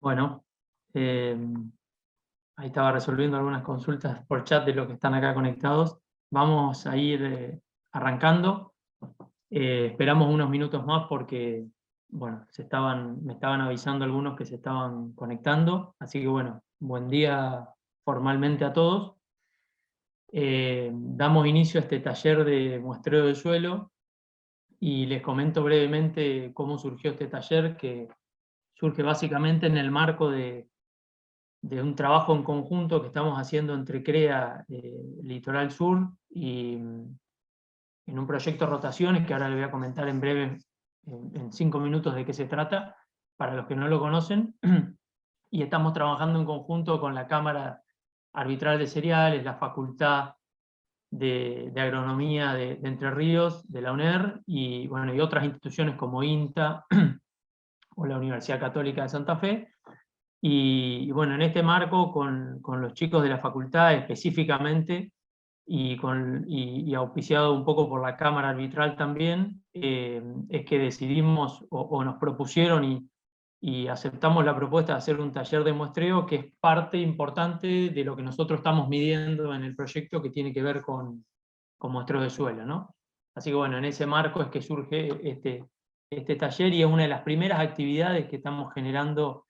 Bueno, eh, ahí estaba resolviendo algunas consultas por chat de los que están acá conectados. Vamos a ir arrancando. Esperamos unos minutos más porque, bueno, me estaban avisando algunos que se estaban conectando. Así que, bueno, buen día formalmente a todos. Damos inicio a este taller de muestreo del suelo y les comento brevemente cómo surgió este taller, que surge básicamente en el marco de un trabajo en conjunto que estamos haciendo entre CREA Litoral Sur y en un proyecto Rotaciones, que ahora les voy a comentar en breve, en 5 minutos, de qué se trata, para los que no lo conocen. Y estamos trabajando en conjunto con la Cámara Arbitral de Cereales, la Facultad de Agronomía de Entre Ríos, de la UNER, y, bueno, y otras instituciones como INTA o la Universidad Católica de Santa Fe. Y bueno, en este marco, con los chicos de la facultad específicamente, y auspiciado un poco por la Cámara Arbitral también, es que decidimos o nos propusieron y aceptamos la propuesta de hacer un taller de muestreo, que es parte importante de lo que nosotros estamos midiendo en el proyecto, que tiene que ver con muestreo de suelo, ¿no? Así que, bueno, en ese marco es que surge este taller, y es una de las primeras actividades que estamos generando,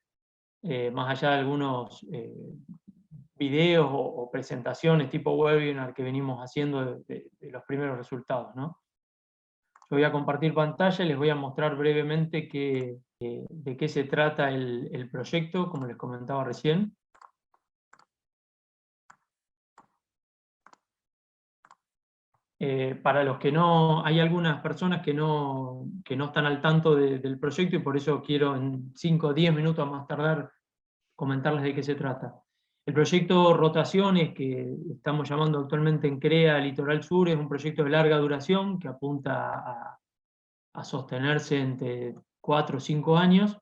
más allá de algunos videos o presentaciones tipo webinar que venimos haciendo de los primeros resultados, ¿no? Yo voy a compartir pantalla y les voy a mostrar brevemente de qué se trata el proyecto, como les comentaba recién. Para los que no, hay algunas personas que no están al tanto del proyecto, y por eso quiero en 5 o 10 minutos más tardar comentarles de qué se trata. El proyecto Rotaciones, que estamos llamando actualmente en CREA Litoral Sur, es un proyecto de larga duración que apunta a sostenerse entre 4 o 5 años,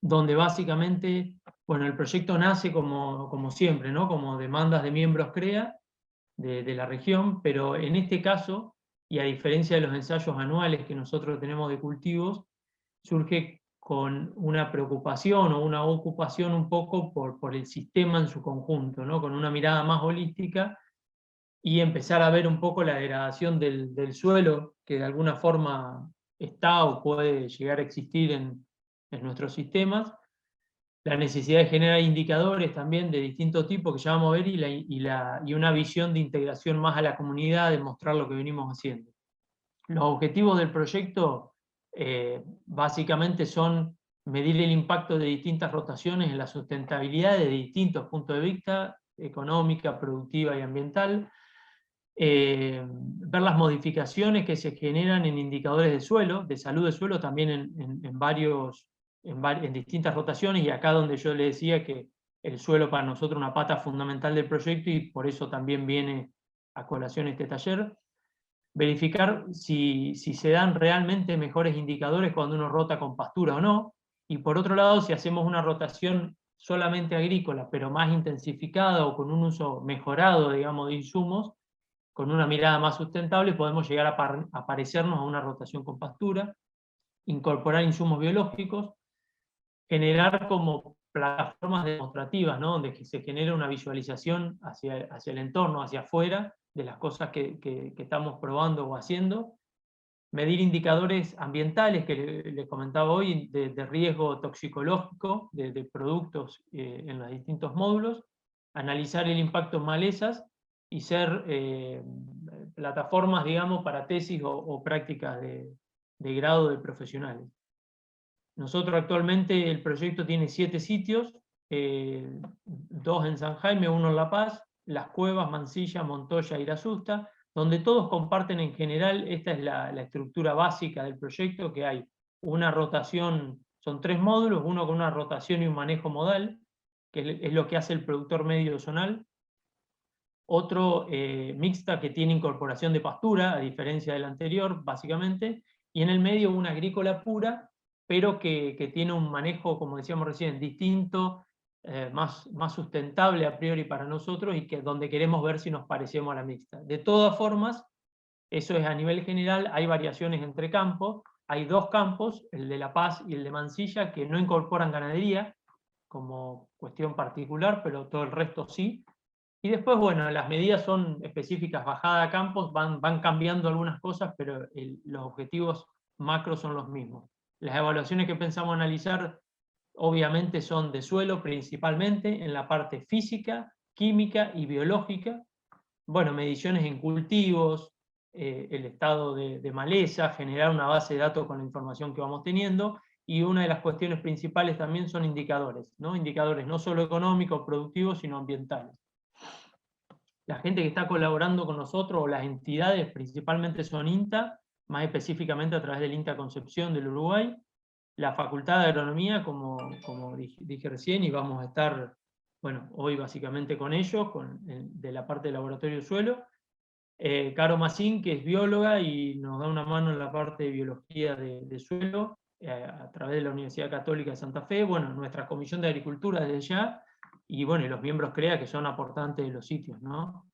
donde básicamente, bueno, el proyecto nace como siempre, ¿no? Como demandas de miembros CREA de la región, pero en este caso, y a diferencia de los ensayos anuales que nosotros tenemos de cultivos, surge con una preocupación o una ocupación un poco por el sistema en su conjunto, ¿no? Con una mirada más holística, y empezar a ver un poco la degradación del suelo, que de alguna forma está o puede llegar a existir en nuestros sistemas, la necesidad de generar indicadores también de distintos tipos que ya vamos a ver, y una visión de integración más a la comunidad, de mostrar lo que venimos haciendo. Los objetivos del proyecto básicamente son medir el impacto de distintas rotaciones en la sustentabilidad de distintos puntos de vista: económica, productiva y ambiental. Ver las modificaciones que se generan en indicadores de suelo, de salud de suelo, también en distintas rotaciones, y acá donde yo le decía que el suelo para nosotros es una pata fundamental del proyecto, y por eso también viene a colación este taller. Verificar si se dan realmente mejores indicadores cuando uno rota con pastura o no, y por otro lado, si hacemos una rotación solamente agrícola, pero más intensificada o con un uso mejorado, digamos, de insumos, con una mirada más sustentable, podemos llegar a parecernos a una rotación con pastura, incorporar insumos biológicos, generar como plataformas demostrativas, ¿no? Donde se genera una visualización hacia el entorno, hacia afuera, de las cosas que estamos probando o haciendo, medir indicadores ambientales que les comentaba hoy, de riesgo toxicológico de productos en los distintos módulos, analizar el impacto en malezas y ser plataformas, digamos, para tesis o prácticas de grado de profesionales. Nosotros actualmente el proyecto tiene 7 sitios, 2 en San Jaime, 1 en La Paz, Las Cuevas, Mansilla, Montoya, Irasusta, donde todos comparten en general. Esta es la estructura básica del proyecto, que hay una rotación, son 3 módulos, uno con una rotación y un manejo modal, que es lo que hace el productor medio zonal; otro mixta, que tiene incorporación de pastura, a diferencia del anterior, básicamente; y en el medio una agrícola pura, pero que tiene un manejo, como decíamos recién, distinto, más sustentable a priori para nosotros, y donde queremos ver si nos parecemos a la mixta. De todas formas, eso es a nivel general. Hay variaciones entre campos. Hay 2 campos, el de La Paz y el de Mansilla, que no incorporan ganadería, como cuestión particular, pero todo el resto sí. Y después, bueno, las medidas son específicas, bajada a campos, van cambiando algunas cosas, pero los objetivos macros son los mismos. Las evaluaciones que pensamos analizar, obviamente, son de suelo principalmente, en la parte física, química y biológica. Bueno, mediciones en cultivos, el estado de maleza, generar una base de datos con la información que vamos teniendo, y una de las cuestiones principales también son indicadores, ¿no? Indicadores no solo económicos, productivos, sino ambientales. La gente que está colaborando con nosotros, o las entidades, principalmente son INTA, más específicamente a través del INTA Concepción del Uruguay, la Facultad de Agronomía, como dije recién, y vamos a estar, bueno, hoy básicamente con ellos, de la parte de laboratorio de suelo, Caro Massín, que es bióloga y nos da una mano en la parte de biología de suelo, a través de la Universidad Católica de Santa Fe, bueno, nuestra Comisión de Agricultura desde ya, y bueno, y los miembros CREA, que son aportantes de los sitios, ¿no?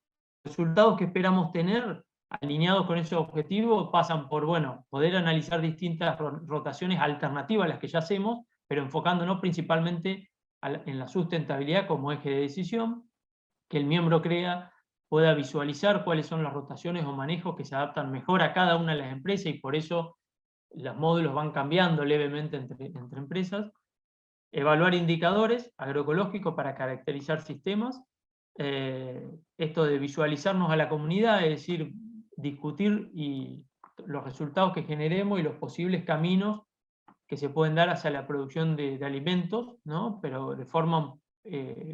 Los resultados que esperamos tener, alineados con ese objetivo, pasan por, bueno, poder analizar distintas rotaciones alternativas a las que ya hacemos, pero enfocándonos principalmente en la sustentabilidad como eje de decisión, que el miembro CREA pueda visualizar cuáles son las rotaciones o manejos que se adaptan mejor a cada una de las empresas, y por eso los módulos van cambiando levemente entre empresas. Evaluar indicadores agroecológicos para caracterizar sistemas. Esto de visualizarnos a la comunidad, es decir, discutir los resultados que generemos y los posibles caminos que se pueden dar hacia la producción de alimentos, ¿no? Pero de forma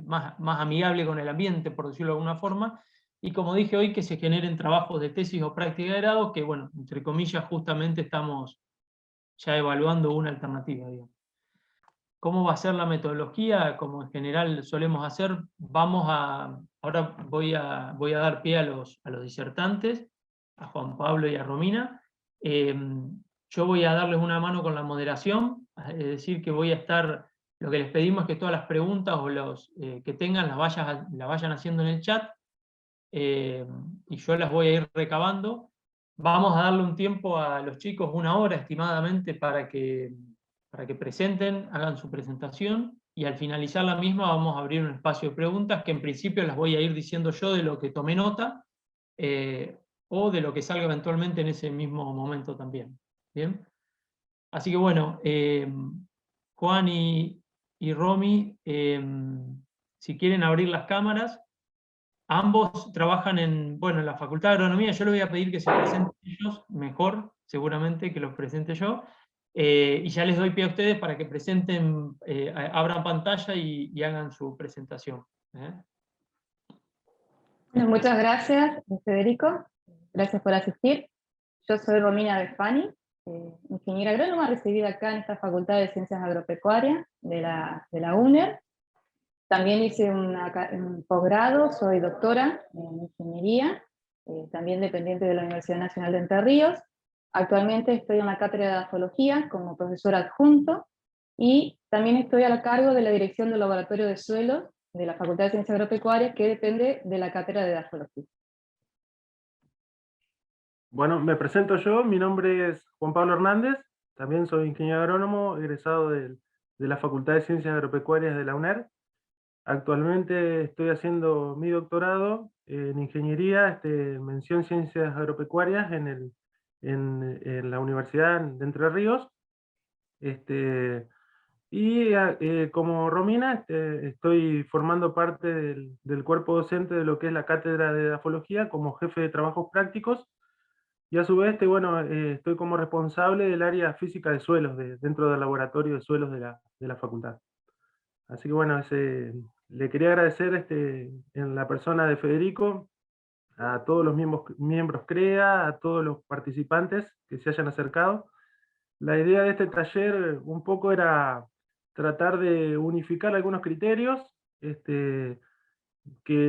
más amigable con el ambiente, por decirlo de alguna forma. Y como dije hoy, que se generen trabajos de tesis o práctica de grado, que bueno, entre comillas, justamente estamos ya evaluando una alternativa, digamos. ¿Cómo va a ser la metodología? Como en general solemos hacer, ahora voy a dar pie a los disertantes, a Juan Pablo y a Romina. Yo voy a darles una mano con la moderación, es decir, que voy a estar, lo que les pedimos es que todas las preguntas o los que tengan las vayan haciendo en el chat, y yo las voy a ir recabando. Vamos a darle un tiempo a los chicos, 1 hora estimadamente, para que presenten, hagan su presentación, y al finalizar la misma vamos a abrir un espacio de preguntas, que en principio las voy a ir diciendo yo de lo que tomé nota, o de lo que salga eventualmente en ese mismo momento también. ¿Bien? Así que bueno, Juan y Romy, si quieren abrir las cámaras. Ambos trabajan en la Facultad de Agronomía. Yo les voy a pedir que se presenten ellos mejor, seguramente, que los presente yo. Y ya les doy pie a ustedes para que presenten, abran pantalla y hagan su presentación. Bueno, muchas gracias, Federico. Gracias por asistir. Yo soy Romina Befani, ingeniera agrónoma recibida acá en esta Facultad de Ciencias Agropecuarias de la UNER. También hice un posgrado, soy doctora en ingeniería, también dependiente de la Universidad Nacional de Entre Ríos. Actualmente estoy en la cátedra de edafología como profesor adjunto, y también estoy a cargo de la dirección del laboratorio de suelos de la Facultad de Ciencias Agropecuarias, que depende de la cátedra de edafología. Bueno, me presento yo, mi nombre es Juan Pablo Hernández, también soy ingeniero agrónomo, egresado de la Facultad de Ciencias Agropecuarias de la UNER. Actualmente estoy haciendo mi doctorado en ingeniería, mención ciencias agropecuarias en la Universidad de Entre Ríos. Como Romina, estoy formando parte del cuerpo docente de lo que es la cátedra de edafología como jefe de trabajos prácticos, y a su vez estoy como responsable del área física de suelos dentro del laboratorio de suelos de la facultad. Así que bueno, le quería agradecer en la persona de Federico a todos los miembros CREA, a todos los participantes que se hayan acercado. La idea de este taller un poco era tratar de unificar algunos criterios que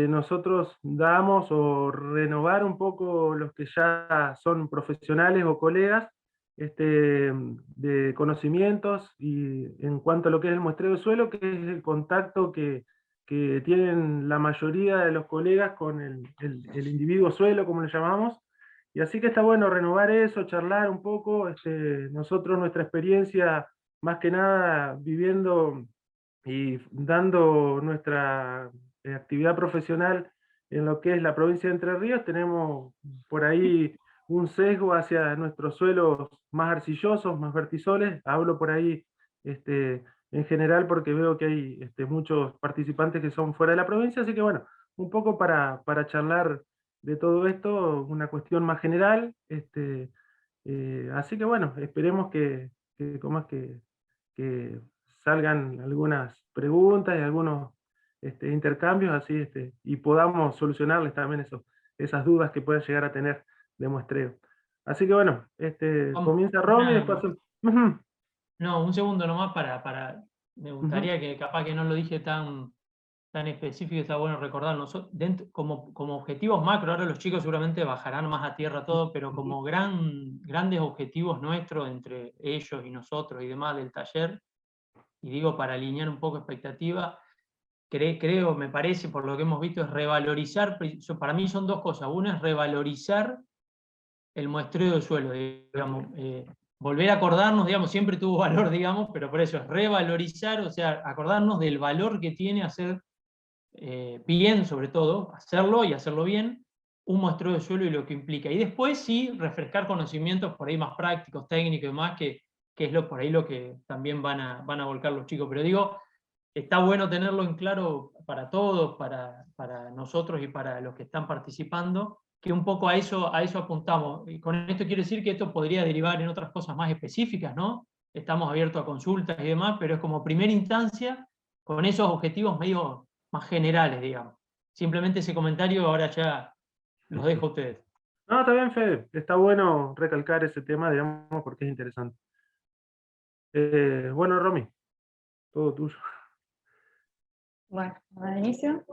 nosotros damos, o renovar un poco los que ya son profesionales o colegas de conocimientos, y en cuanto a lo que es el muestreo de suelo, que es el contacto que tienen la mayoría de los colegas con el individuo suelo, como le llamamos. Y así que está bueno renovar eso, charlar un poco, nosotros nuestra experiencia, más que nada viviendo y dando nuestra actividad profesional en lo que es la provincia de Entre Ríos, tenemos por ahí un sesgo hacia nuestros suelos más arcillosos, más vertisoles. Hablo por ahí en general porque veo que hay muchos participantes que son fuera de la provincia, así que bueno, un poco para charlar de todo esto, una cuestión más general. Así que bueno, esperemos ¿cómo es que salgan algunas preguntas y algunos intercambios así, y podamos solucionarles también esas dudas que puedan llegar a tener de muestreo. Así que bueno, comienza Romy, después... Ujú, No, un segundo nomás me ujú, gustaría que capaz que no lo dije tan específico, está bueno recordarlo. Como objetivos macro, ahora los chicos seguramente bajarán más a tierra todo, pero ujú, como grandes objetivos nuestros entre ellos y nosotros y demás del taller, y digo para alinear un poco expectativa, creo, me parece, por lo que hemos visto, es revalorizar, para mí son dos cosas. Una es revalorizar el muestreo de suelo, digamos, volver a acordarnos, digamos, siempre tuvo valor, digamos, pero por eso es revalorizar, o sea, acordarnos del valor que tiene hacer bien, sobre todo, hacerlo y hacerlo bien, un muestreo de suelo y lo que implica. Y después sí, refrescar conocimientos por ahí más prácticos, técnicos y demás, que es por ahí lo que también van a volcar los chicos. Pero digo, está bueno tenerlo en claro para todos, para nosotros y para los que están participando, que un poco a eso apuntamos. Y con esto quiero decir que esto podría derivar en otras cosas más específicas, ¿no? Estamos abiertos a consultas y demás, pero es como primera instancia con esos objetivos medio más generales, digamos. Simplemente ese comentario ahora ya los dejo a ustedes. No, está bien, Fede. Está bueno recalcar ese tema, digamos, porque es interesante. Bueno, Romy, todo tuyo. Bueno, al inicio.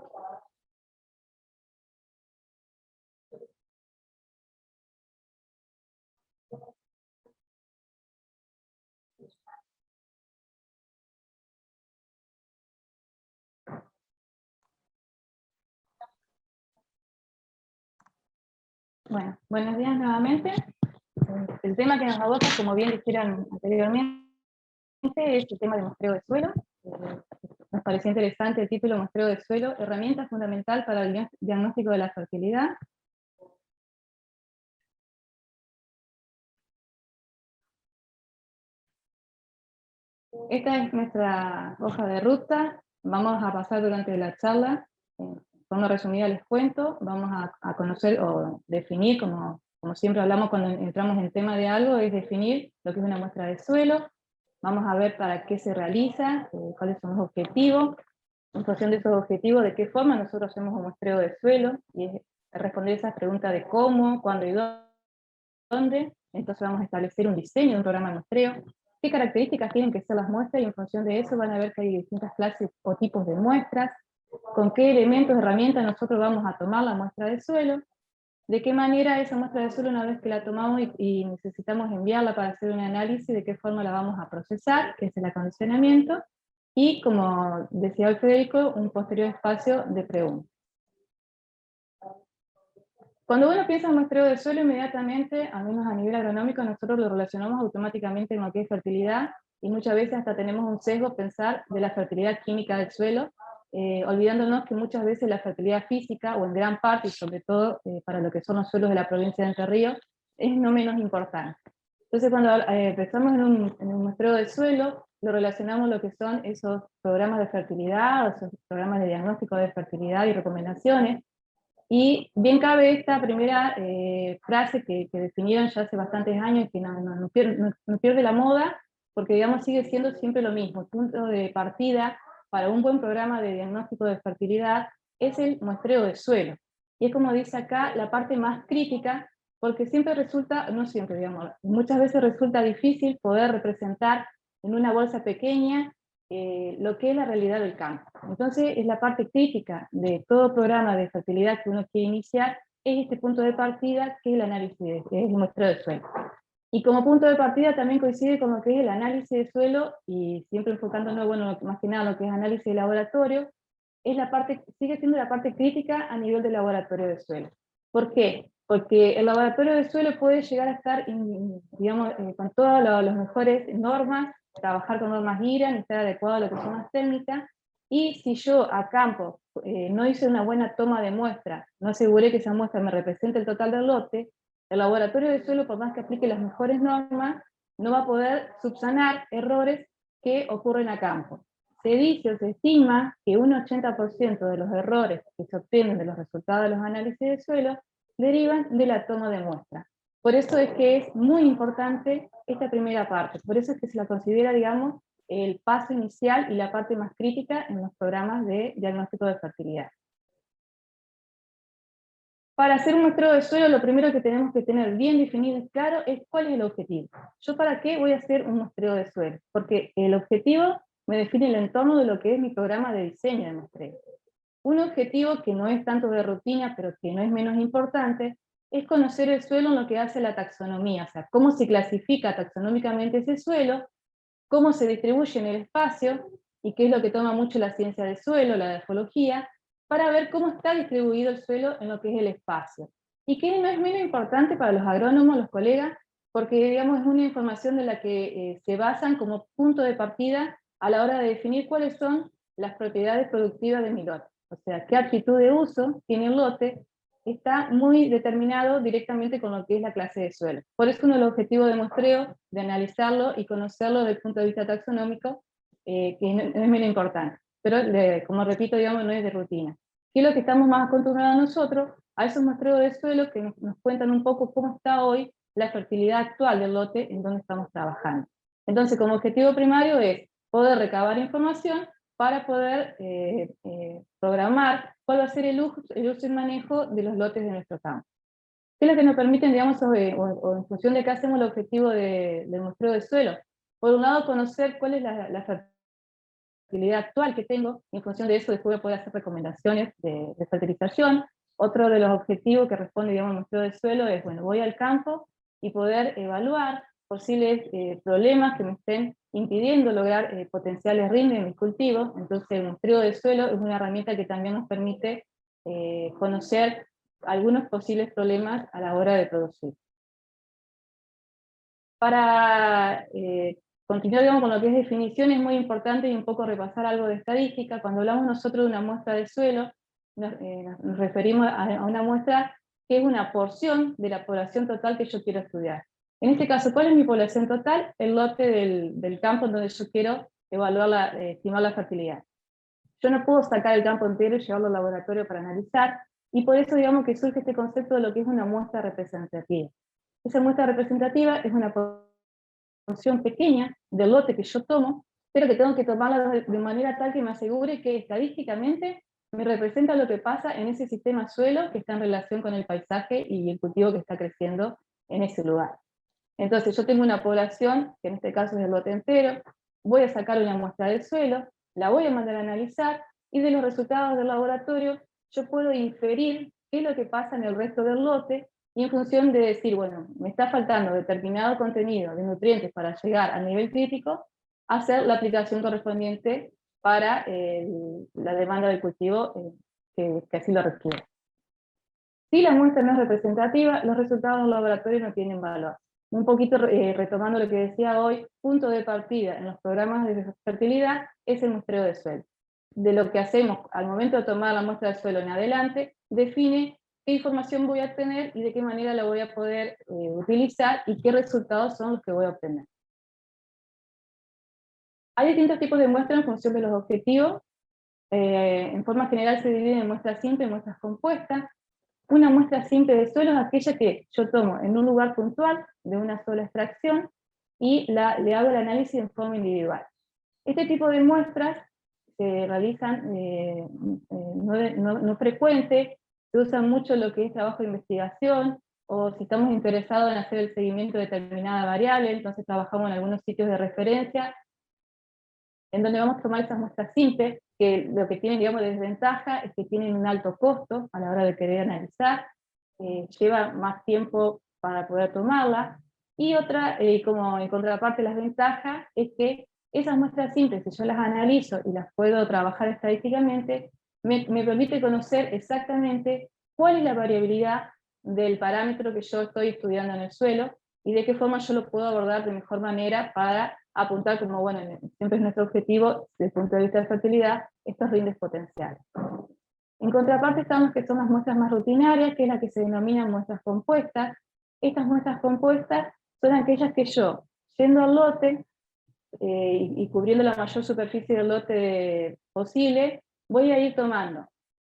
Bueno, buenos días nuevamente. El tema que nos aborda, como bien dijeron anteriormente, es el tema de muestreo de suelo. Nos pareció interesante el título Muestreo de suelo, herramienta fundamental para el diagnóstico de la fertilidad. Esta es nuestra hoja de ruta. Vamos a pasar durante la charla, en forma resumida les cuento, vamos a conocer o definir, como siempre hablamos cuando entramos en tema de algo, es definir lo que es una muestra de suelo. Vamos a ver para qué se realiza, cuáles son los objetivos, en función de esos objetivos, de qué forma nosotros hacemos un muestreo de suelo, y es responder esas preguntas de cómo, cuándo y dónde. Entonces vamos a establecer un diseño de un programa de muestreo, qué características tienen que ser las muestras, y en función de eso van a ver que hay distintas clases o tipos de muestras, con qué elementos, herramientas nosotros vamos a tomar la muestra de suelo, de qué manera esa muestra de suelo, una vez que la tomamos y necesitamos enviarla para hacer un análisis, de qué forma la vamos a procesar, que es el acondicionamiento, y como decía el Federico, un posterior espacio de preguntas. Cuando uno piensa en muestreo de suelo, inmediatamente, al menos a nivel agronómico, nosotros lo relacionamos automáticamente con lo que es fertilidad, y muchas veces hasta tenemos un sesgo pensar de la fertilidad química del suelo, olvidándonos que muchas veces la fertilidad física, o en gran parte, y sobre todo para lo que son los suelos de la provincia de Entre Ríos, es no menos importante. Entonces cuando pensamos en un muestreo de suelo, lo relacionamos lo que son esos programas de fertilidad, esos programas de diagnóstico de fertilidad y recomendaciones. Y bien cabe esta primera frase que definieron ya hace bastantes años y que no pierde la moda, porque digamos sigue siendo siempre lo mismo. El punto de partida para un buen programa de diagnóstico de fertilidad es el muestreo de suelo. Y es como dice acá, la parte más crítica, porque siempre resulta, no siempre digamos, muchas veces resulta difícil poder representar en una bolsa pequeña lo que es la realidad del campo. Entonces es la parte crítica de todo programa de fertilidad que uno quiere iniciar, es este punto de partida que es el análisis, es el muestreo de suelo. Y como punto de partida también coincide con lo que es el análisis de suelo, y siempre enfocándonos, bueno, más que nada lo que es análisis de laboratorio, es la parte, sigue siendo la parte crítica a nivel de laboratorio de suelo. ¿Por qué? Porque el laboratorio de suelo puede llegar a estar, digamos, con todas las mejores normas, trabajar con normas GIRA, ni estar adecuado a lo que son las técnicas, y si yo a campo no hice una buena toma de muestra, no aseguré que esa muestra me represente el total del lote, el laboratorio de suelo, por más que aplique las mejores normas, no va a poder subsanar errores que ocurren a campo. Se dice o se estima que un 80% de los errores que se obtienen de los resultados de los análisis de suelo derivan de la toma de muestra. Por eso es que es muy importante esta primera parte, por eso es que se la considera, digamos, el paso inicial y la parte más crítica en los programas de diagnóstico de fertilidad. Para hacer un muestreo de suelo, lo primero que tenemos que tener bien definido y claro es cuál es el objetivo. ¿Yo para qué voy a hacer un muestreo de suelo? Porque el objetivo me define el entorno de lo que es mi programa de diseño de muestreo. Un objetivo que no es tanto de rutina, pero que no es menos importante, es conocer el suelo en lo que hace la taxonomía, o sea, cómo se clasifica taxonómicamente ese suelo, cómo se distribuye en el espacio, y qué es lo que toma mucho la ciencia del suelo, la edafología, para ver cómo está distribuido el suelo en lo que es el espacio. Y que no es menos importante para los agrónomos, los colegas, porque digamos, es una información de la que se basan como punto de partida a la hora de definir cuáles son las propiedades productivas de mi lote. O sea, qué aptitud de uso tiene el lote, está muy determinado directamente con lo que es la clase de suelo. Por eso uno de los objetivos de muestreo, de analizarlo y conocerlo desde el punto de vista taxonómico, que no es menos importante. Pero, como repito, digamos, no es de rutina. ¿Qué es lo que estamos más acostumbrados nosotros? A esos muestreos de suelo que nos cuentan un poco cómo está hoy la fertilidad actual del lote en donde estamos trabajando. Entonces, como objetivo primario es poder recabar información para poder programar cuál va a ser el uso y manejo de los lotes de nuestro campo. ¿Qué es lo que nos permiten, digamos, o en función de qué hacemos el objetivo del muestreo de suelo? Por un lado, conocer cuál es la fertilidad actual que tengo, y en función de eso después voy a poder hacer recomendaciones de fertilización. Otro de los objetivos que responde, digamos, al muestreo de suelo es, bueno, voy al campo y poder evaluar posibles problemas que me estén impidiendo lograr potenciales rindes en mis cultivos. Entonces el muestreo de suelo es una herramienta que también nos permite conocer algunos posibles problemas a la hora de producir. Para continuar, digamos, con lo que es definición, es muy importante y un poco repasar algo de estadística. Cuando hablamos nosotros de una muestra de suelo, nos referimos a una muestra que es una porción de la población total que yo quiero estudiar. En este caso, ¿cuál es mi población total? El lote del campo en donde yo quiero evaluar estimar la fertilidad. Yo no puedo sacar el campo entero y llevarlo al laboratorio para analizar, y por eso digamos que surge este concepto de lo que es una muestra representativa. Esa muestra representativa es una porción pequeña del lote que yo tomo, pero que tengo que tomarla de manera tal que me asegure que estadísticamente me representa lo que pasa en ese sistema suelo que está en relación con el paisaje y el cultivo que está creciendo en ese lugar. Entonces yo tengo una población, que en este caso es el lote entero, voy a sacar una muestra del suelo, la voy a mandar a analizar, y de los resultados del laboratorio yo puedo inferir qué es lo que pasa en el resto del lote, y en función de decir, bueno, me está faltando determinado contenido de nutrientes para llegar al nivel crítico, hacer la aplicación correspondiente para la demanda del cultivo que así lo requiere. Si la muestra no es representativa, los resultados del laboratorio no tienen valor. Un poquito retomando lo que decía hoy, punto de partida en los programas de fertilidad es el muestreo de suelo. De lo que hacemos al momento de tomar la muestra de suelo en adelante, define qué información voy a tener y de qué manera la voy a poder utilizar y qué resultados son los que voy a obtener. Hay distintos tipos de muestras en función de los objetivos. En forma general se dividen en muestras simples y muestras compuestas. Una muestra simple de suelo es aquella que yo tomo en un lugar puntual, de una sola extracción, y le hago el análisis en forma individual. Este tipo de muestras se realizan no frecuente, se usa mucho lo que es trabajo de investigación, o si estamos interesados en hacer el seguimiento de determinada variable, entonces trabajamos en algunos sitios de referencia, en donde vamos a tomar esas muestras simples, que lo que tienen, digamos, de desventaja es que tienen un alto costo a la hora de querer analizar, lleva más tiempo para poder tomarla, y otra, como en contraparte las ventajas, es que esas muestras simples, si yo las analizo y las puedo trabajar estadísticamente, me permite conocer exactamente cuál es la variabilidad del parámetro que yo estoy estudiando en el suelo, y de qué forma yo lo puedo abordar de mejor manera para apuntar como, bueno, siempre es nuestro objetivo, desde el punto de vista de fertilidad, estos rindes potenciales. En contraparte están los que son las muestras más rutinarias, que es la que se denominan muestras compuestas. Estas muestras compuestas son aquellas que yo, yendo al lote, y cubriendo la mayor superficie del lote posible, voy a ir tomando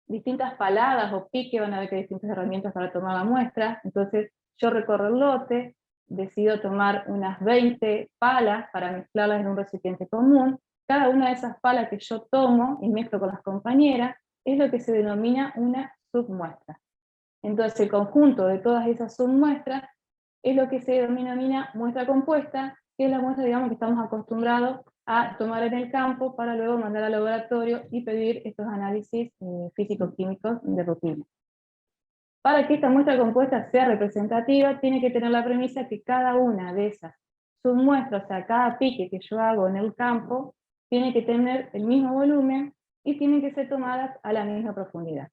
distintas paladas o piques, van a ver que hay distintas herramientas para tomar la muestra. Entonces yo recorro el lote, decido tomar unas 20 palas para mezclarlas en un recipiente común. Cada una de esas palas que yo tomo y mezclo con las compañeras es lo que se denomina una submuestra. Entonces el conjunto de todas esas submuestras es lo que se denomina muestra compuesta, que es la muestra, digamos, que estamos acostumbrados a tomar en el campo para luego mandar al laboratorio y pedir estos análisis físico-químicos de rutina. Para que esta muestra compuesta sea representativa, tiene que tener la premisa que cada una de esas submuestras, o sea, cada pique que yo hago en el campo, tiene que tener el mismo volumen y tienen que ser tomadas a la misma profundidad.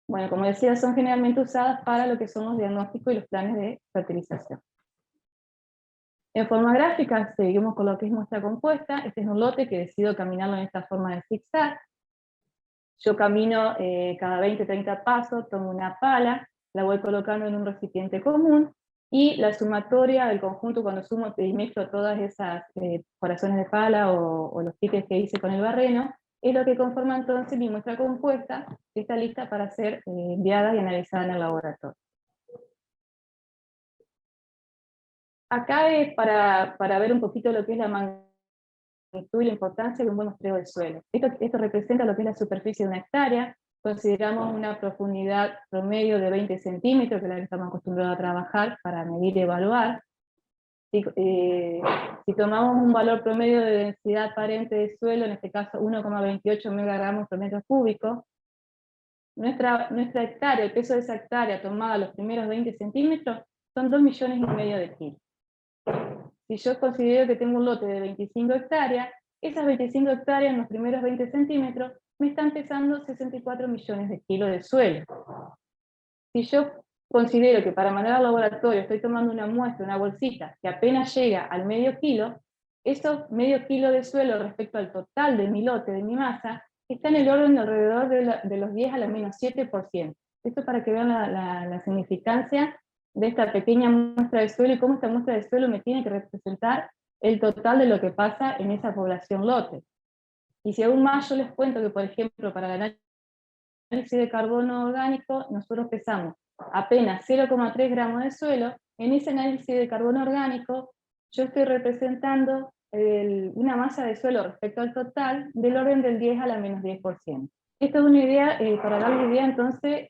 Bueno, como decía, son generalmente usadas para lo que son los diagnósticos y los planes de fertilización. En forma gráfica, seguimos con lo que es muestra compuesta. Este es un lote que decido caminarlo en esta forma de zigzag. Yo camino cada 20-30 pasos, tomo una pala, la voy colocando en un recipiente común, y la sumatoria del conjunto, cuando sumo y mezclo todas esas corazones de pala o los piques que hice con el barreno, es lo que conforma entonces mi muestra compuesta, que está lista para ser enviada y analizada en el laboratorio. Acá es para ver un poquito lo que es la magnitud y la importancia de un buen muestreo del suelo. Esto representa lo que es la superficie de una hectárea. Consideramos una profundidad promedio de 20 centímetros, que es la que estamos acostumbrados a trabajar para medir y evaluar. Si tomamos un valor promedio de densidad aparente de suelo, en este caso 1,28 megagramos por metro cúbico, nuestra hectárea, el peso de esa hectárea tomada los primeros 20 centímetros, son 2,5 millones de kilos. Si yo considero que tengo un lote de 25 hectáreas, esas 25 hectáreas en los primeros 20 centímetros me están pesando 64 millones de kilos de suelo. Si yo considero que para mandar al laboratorio estoy tomando una muestra, una bolsita, que apenas llega al medio kilo, esos medio kilo de suelo respecto al total de mi lote, de mi masa, está en el orden de alrededor de los 10 a la menos 7%. Esto para que vean la significancia de esta pequeña muestra de suelo y cómo esta muestra de suelo me tiene que representar el total de lo que pasa en esa población lote. Y si aún más yo les cuento que, por ejemplo, para el análisis de carbono orgánico, nosotros pesamos apenas 0,3 gramos de suelo. En ese análisis de carbono orgánico yo estoy representando una masa de suelo respecto al total del orden del 10 a la menos 10%. Esto es una idea, para darle idea entonces,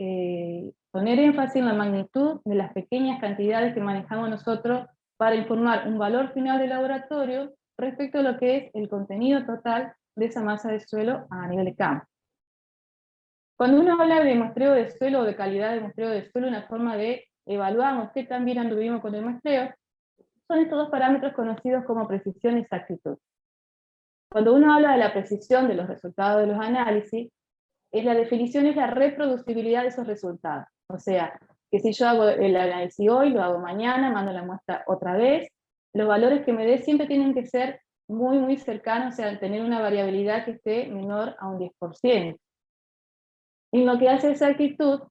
poner énfasis en la magnitud de las pequeñas cantidades que manejamos nosotros para informar un valor final de laboratorio respecto a lo que es el contenido total de esa masa de suelo a nivel de campo. Cuando uno habla de muestreo de suelo o de calidad de muestreo de suelo, una forma de evaluar qué tan bien anduvimos con el muestreo, son estos dos parámetros conocidos como precisión y exactitud. Cuando uno habla de la precisión de los resultados de los análisis, la definición es la reproducibilidad de esos resultados. O sea, que si yo hago el análisis hoy, lo hago mañana, mando la muestra otra vez, los valores que me dé siempre tienen que ser muy, muy cercanos, o sea, tener una variabilidad que esté menor a un 10%. Y lo que hace esa actitud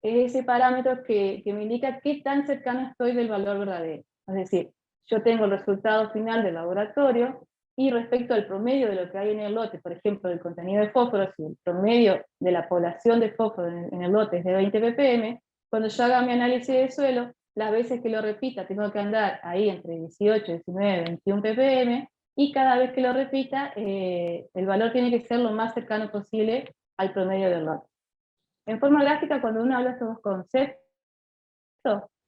es ese parámetro que me indica qué tan cercano estoy del valor verdadero. Es decir, yo tengo el resultado final del laboratorio, y respecto al promedio de lo que hay en el lote, por ejemplo, del contenido de fósforo, si el promedio de la población de fósforo en el lote es de 20 ppm, cuando yo haga mi análisis de suelo, las veces que lo repita tengo que andar ahí entre 18, 19, 21 ppm, y cada vez que lo repita, el valor tiene que ser lo más cercano posible al promedio del lote. En forma gráfica, cuando uno habla de estos dos conceptos,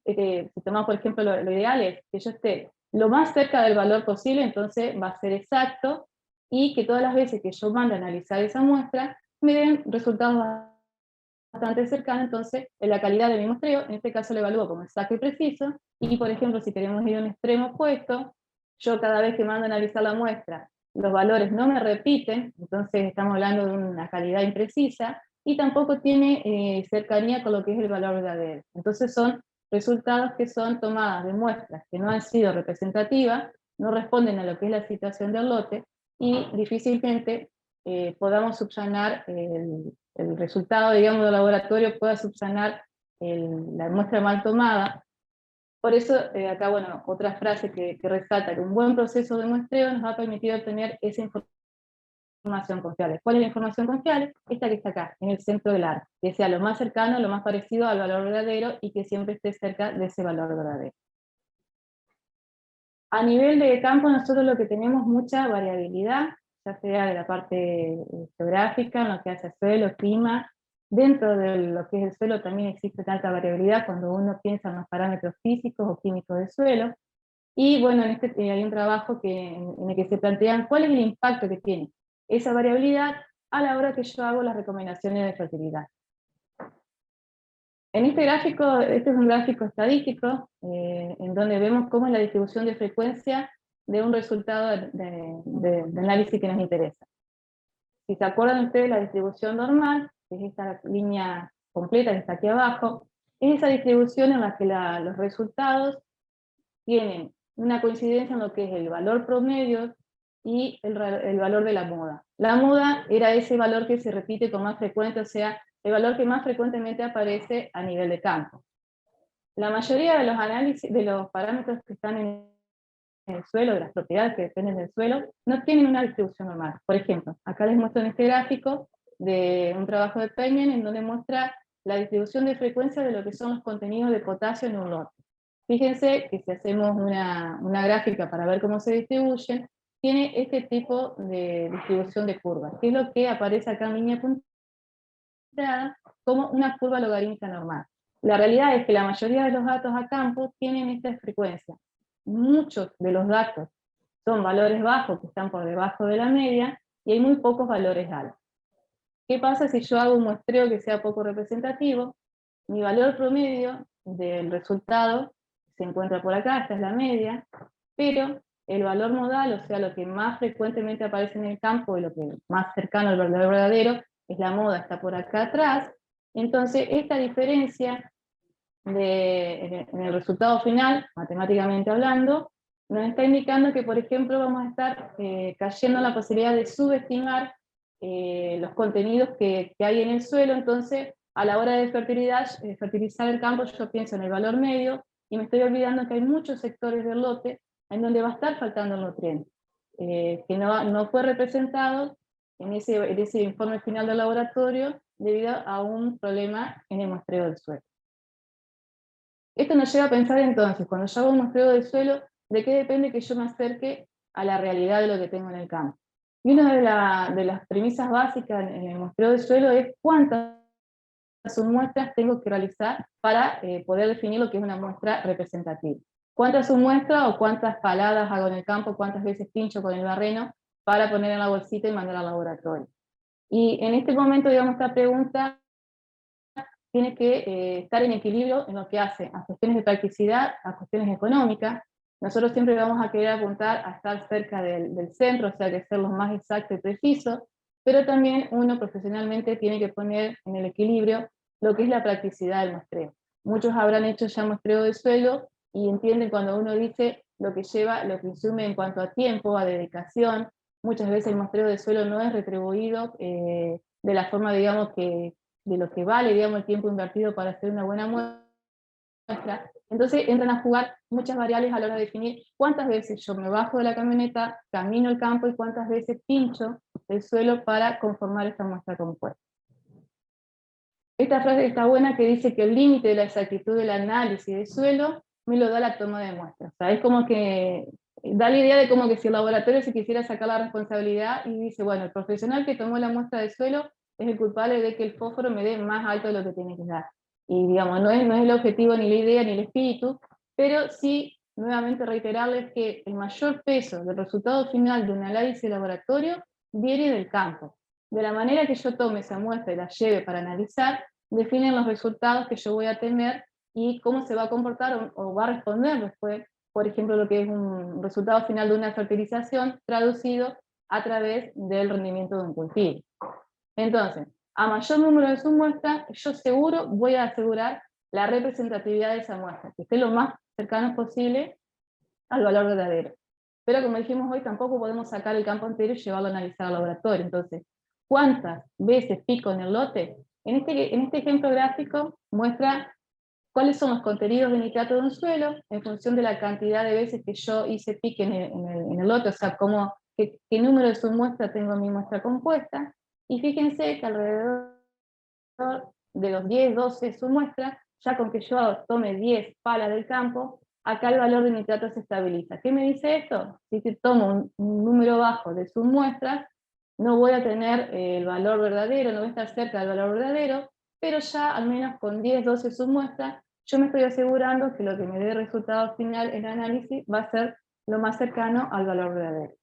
si tomamos por ejemplo lo ideal es que yo esté lo más cerca del valor posible, entonces va a ser exacto, y que todas las veces que yo mande a analizar esa muestra, me den resultados bastante cercanos, entonces en la calidad de mi muestreo, en este caso lo evalúo como exacto y preciso, y por ejemplo si queremos ir a un extremo opuesto, yo cada vez que mando a analizar la muestra, los valores no me repiten, entonces estamos hablando de una calidad imprecisa, y tampoco tiene cercanía con lo que es el valor verdadero. Entonces son resultados que son tomadas de muestras que no han sido representativas, no responden a lo que es la situación del lote, y difícilmente podamos subsanar el resultado, digamos, del laboratorio, pueda subsanar la muestra mal tomada. Por eso, acá, bueno, otra frase que resalta que un buen proceso de muestreo nos va a permitir obtener esa información confiable. ¿Cuál es la información confiable? Esta que está acá, en el centro del arco, que sea lo más cercano, lo más parecido al valor verdadero, y que siempre esté cerca de ese valor verdadero. A nivel de campo, nosotros lo que tenemos mucha variabilidad, ya sea de la parte geográfica, en lo que hace suelo, clima. Dentro de lo que es el suelo también existe tanta variabilidad cuando uno piensa en los parámetros físicos o químicos del suelo. Y bueno, hay un trabajo en el que se plantean cuál es el impacto que tiene esa variabilidad a la hora que yo hago las recomendaciones de fertilidad. En este gráfico, este es un gráfico estadístico, en donde vemos cómo es la distribución de frecuencia de un resultado de análisis que nos interesa. Si se acuerdan ustedes, la distribución normal, que es esta línea completa que está aquí abajo, es esa distribución en la que los resultados tienen una coincidencia en lo que es el valor promedio y el valor de la moda. La moda era ese valor que se repite con más frecuencia, o sea, el valor que más frecuentemente aparece a nivel de campo. La mayoría de los análisis, de los parámetros que están en el suelo, de las propiedades que dependen del suelo, no tienen una distribución normal. Por ejemplo, acá les muestro en este gráfico de un trabajo de Payman en donde muestra la distribución de frecuencia de lo que son los contenidos de potasio en un lote. Fíjense que si hacemos una gráfica para ver cómo se distribuyen, tiene este tipo de distribución de curvas, que es lo que aparece acá en línea punteada como una curva logarítmica normal. La realidad es que la mayoría de los datos a campo tienen esta frecuencia. Muchos de los datos son valores bajos que están por debajo de la media, y hay muy pocos valores altos. ¿Qué pasa si yo hago un muestreo que sea poco representativo? Mi valor promedio del resultado se encuentra por acá, esta es la media, pero el valor modal, o sea, lo que más frecuentemente aparece en el campo y lo que más cercano al valor verdadero, es la moda, está por acá atrás. Entonces, esta diferencia en el resultado final, matemáticamente hablando, nos está indicando que, por ejemplo, vamos a estar cayendo en la posibilidad de subestimar los contenidos que hay en el suelo. Entonces, a la hora de fertilizar el campo, yo pienso en el valor medio, y me estoy olvidando que hay muchos sectores del lote en donde va a estar faltando el nutriente, que no fue representado en ese informe final del laboratorio debido a un problema en el muestreo del suelo. Esto nos lleva a pensar entonces, cuando yo hago un muestreo del suelo, de qué depende que yo me acerque a la realidad de lo que tengo en el campo. Y una de las premisas básicas en el muestreo del suelo es cuántas submuestras tengo que realizar para poder definir lo que es una muestra representativa. ¿Cuántas submuestras o cuántas paladas hago en el campo, cuántas veces pincho con el barreno para poner en la bolsita y mandar al laboratorio? Y en este momento, digamos, esta pregunta tiene que estar en equilibrio en lo que hace a cuestiones de practicidad, a cuestiones económicas. Nosotros siempre vamos a querer apuntar a estar cerca del centro, o sea, que ser lo más exacto y preciso, pero también uno profesionalmente tiene que poner en el equilibrio lo que es la practicidad del muestreo. Muchos habrán hecho ya muestreo de suelo y entienden cuando uno dice lo que lleva, lo que consume en cuanto a tiempo, a dedicación. Muchas veces el muestreo de suelo no es retribuido de la forma, digamos, de lo que vale, digamos, el tiempo invertido para hacer una buena muestra. Entonces entran a jugar muchas variables a la hora de definir cuántas veces yo me bajo de la camioneta, camino el campo, y cuántas veces pincho el suelo para conformar esta muestra compuesta. Esta frase está buena, que dice que el límite de la exactitud del análisis de suelo me lo da la toma de muestras. O sea, es como que da la idea de como que si el laboratorio se quisiera sacar la responsabilidad y dice, bueno, el profesional que tomó la muestra de suelo es el culpable de que el fósforo me dé más alto de lo que tiene que dar. Y digamos, no es el objetivo, ni la idea, ni el espíritu, pero sí, nuevamente reiterarles que el mayor peso del resultado final de un análisis de laboratorio viene del campo. De la manera que yo tome esa muestra y la lleve para analizar, definen los resultados que yo voy a tener y cómo se va a comportar o va a responder después, por ejemplo, lo que es un resultado final de una fertilización traducido a través del rendimiento de un cultivo. Entonces, a mayor número de submuestras, yo seguro voy a asegurar la representatividad de esa muestra, que esté lo más cercano posible al valor verdadero. pero como dijimos hoy, tampoco podemos sacar el campo entero y llevarlo a analizar al laboratorio. Entonces, ¿cuántas veces pico en el lote? En este ejemplo gráfico muestra cuáles son los contenidos de nitrato de un suelo en función de la cantidad de veces que yo hice pique en el lote, o sea, qué número de submuestra tengo en mi muestra compuesta, y fíjense que alrededor de los 10, 12 submuestras, ya con que yo tome 10 palas del campo, acá el valor de nitrato se estabiliza. ¿Qué me dice esto? Si tomo un número bajo de submuestras, no voy a tener el valor verdadero, no voy a estar cerca del valor verdadero, pero ya al menos con 10, 12 submuestras, yo me estoy asegurando que lo que me dé resultado final en el análisis va a ser lo más cercano al valor verdadero.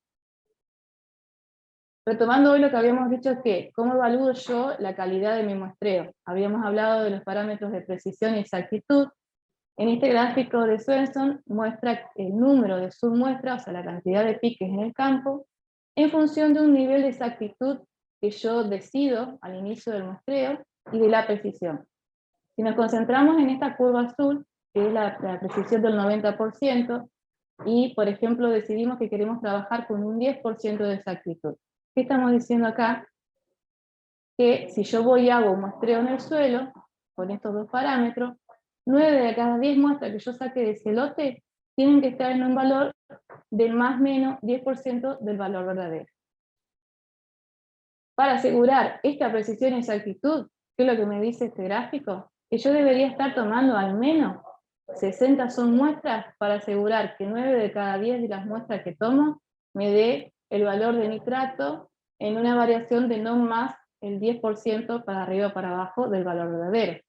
Retomando hoy lo que habíamos dicho es que, ¿cómo evalúo yo la calidad de mi muestreo? Habíamos hablado de los parámetros de precisión y exactitud. En este gráfico de Svensson muestra el número de submuestras, o sea, la cantidad de piques en el campo, en función de un nivel de exactitud que yo decido al inicio del muestreo y de la precisión. Si nos concentramos en esta curva azul, que es la precisión del 90%, y por ejemplo decidimos que queremos trabajar con un 10% de exactitud. ¿Qué estamos diciendo acá? Que si yo voy y hago un muestreo en el suelo, con estos dos parámetros, 9 de cada 10 muestras que yo saque de ese lote tienen que estar en un valor del más menos 10% del valor verdadero. Para asegurar esta precisión y exactitud, ¿qué es lo que me dice este gráfico? Que yo debería estar tomando al menos 60 son muestras para asegurar que 9 de cada 10 de las muestras que tomo me dé el valor de nitrato en una variación de no más el 10% para arriba o para abajo del valor verdadero.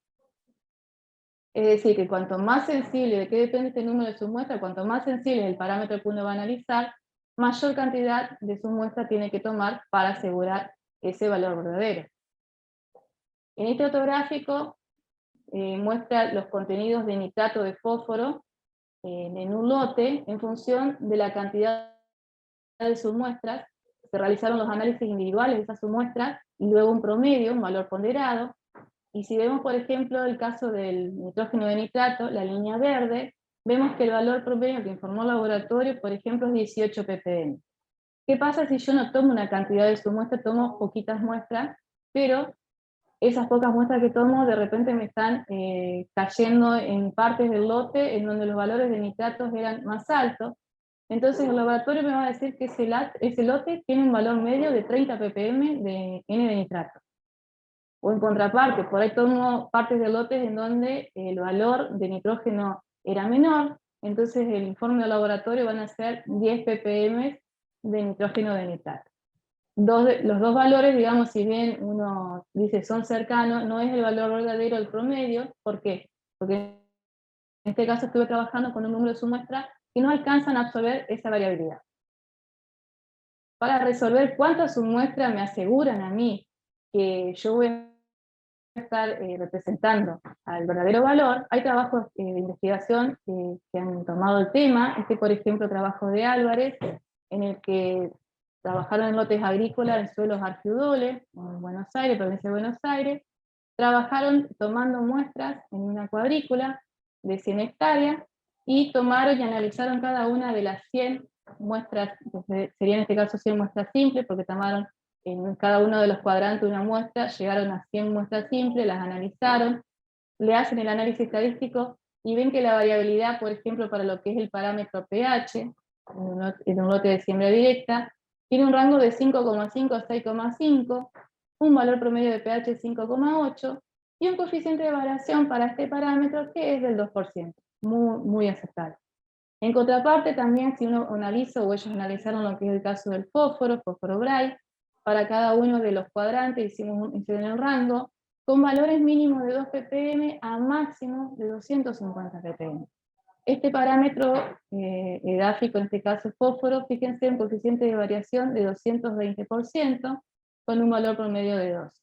Es decir, que cuanto más sensible, ¿de qué depende este número de submuestras? Cuanto más sensible es el parámetro que uno va a analizar, mayor cantidad de submuestra tiene que tomar para asegurar ese valor verdadero. En este otro gráfico muestra los contenidos de nitrato de fósforo en un lote en función de la cantidad de submuestras. Se realizaron los análisis individuales de esas submuestras y luego un promedio, un valor ponderado. Y si vemos, por ejemplo, el caso del nitrógeno de nitrato, la línea verde, vemos que el valor promedio que informó el laboratorio, por ejemplo, es 18 ppm. ¿Qué pasa si yo no tomo una cantidad de submuestras, tomo poquitas muestras, pero esas pocas muestras que tomo de repente me están cayendo en partes del lote en donde los valores de nitratos eran más altos? Entonces el laboratorio me va a decir que ese lote tiene un valor medio de 30 ppm de N de nitrato. O en contraparte, por ahí tomo partes de lotes en donde el valor de nitrógeno era menor, entonces el informe del laboratorio van a ser 10 ppm de nitrógeno de nitrato. Los dos valores, digamos, si bien uno dice son cercanos, no es el valor verdadero del promedio. ¿Por qué? Porque en este caso estuve trabajando con un número de submuestras que no alcanzan a absorber esa variabilidad. Para resolver cuántas submuestras me aseguran a mí que yo voy a estar representando al verdadero valor, hay trabajos de investigación que han tomado el tema. Por ejemplo, trabajo de Álvarez, en el que trabajaron en lotes agrícolas en suelos argidules, en Buenos Aires, provincia de Buenos Aires. Trabajaron tomando muestras en una cuadrícula de 100 hectáreas, y tomaron y analizaron cada una de las 100 muestras, serían en este caso 100 muestras simples, porque tomaron en cada uno de los cuadrantes una muestra, llegaron a 100 muestras simples, las analizaron, le hacen el análisis estadístico y ven que la variabilidad, por ejemplo, para lo que es el parámetro pH, en un lote de siembra directa, tiene un rango de 5,5 a 6,5, un valor promedio de pH 5,8 y un coeficiente de variación para este parámetro que es del 2%, muy aceptable. En contraparte también, si uno analiza, o ellos analizaron lo que es el caso del fósforo Bray, para cada uno de los cuadrantes hicieron el rango, con valores mínimos de 2 ppm a máximo de 250 ppm. Este parámetro edáfico, en este caso fósforo, fíjense, un coeficiente de variación de 220%, con un valor promedio de 2.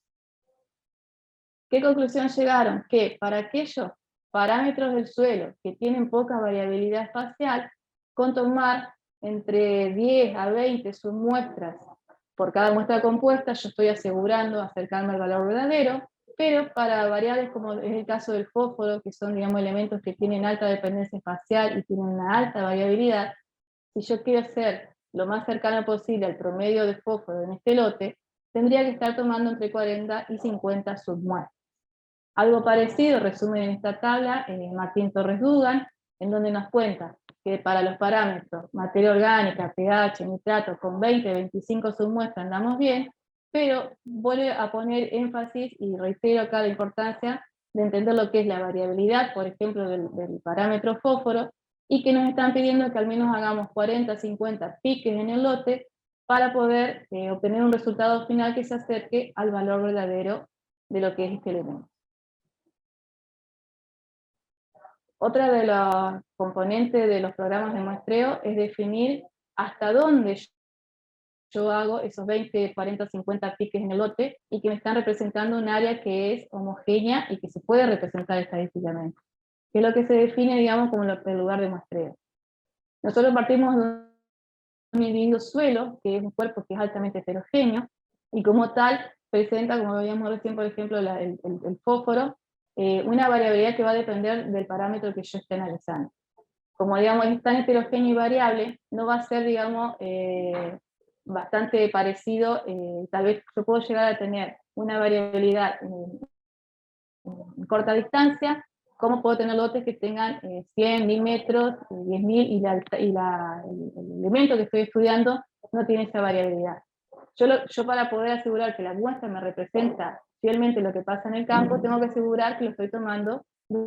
¿Qué conclusión llegaron? Que para aquellos parámetros del suelo que tienen poca variabilidad espacial, con tomar entre 10 a 20 submuestras por cada muestra compuesta, yo estoy asegurando acercarme al valor verdadero, pero para variables como es el caso del fósforo, que son, digamos, elementos que tienen alta dependencia espacial y tienen una alta variabilidad, si yo quiero ser lo más cercano posible al promedio de fósforo en este lote, tendría que estar tomando entre 40 y 50 submuestras. Algo parecido resumen en esta tabla Martín Torres Dugan, en donde nos cuenta que para los parámetros materia orgánica, pH, nitrato, con 20-25 submuestras andamos bien, pero vuelve a poner énfasis, y reitero acá la importancia de entender lo que es la variabilidad, por ejemplo, del parámetro fósforo, y que nos están pidiendo que al menos hagamos 40-50 piques en el lote para poder obtener un resultado final que se acerque al valor verdadero de lo que es este elemento. Otra de los componentes de los programas de muestreo es definir hasta dónde yo hago esos 20, 40, 50 piques en el lote y que me están representando un área que es homogénea y que se puede representar estadísticamente, que es lo que se define, digamos, como el lugar de muestreo. Nosotros partimos de un individuo suelo, que es un cuerpo que es altamente heterogéneo, y como tal presenta, como veíamos recién, por ejemplo, el fósforo, una variabilidad que va a depender del parámetro que yo esté analizando. Como digamos es tan heterogéneo y variable, no va a ser, digamos, bastante parecido, tal vez yo puedo llegar a tener una variabilidad en corta distancia, como puedo tener lotes que tengan 100, 1000 metros, 10.000, y el elemento que estoy estudiando no tiene esa variabilidad. Yo para poder asegurar que la muestra me representa fielmente lo que pasa en el campo, tengo que asegurar que lo estoy tomando de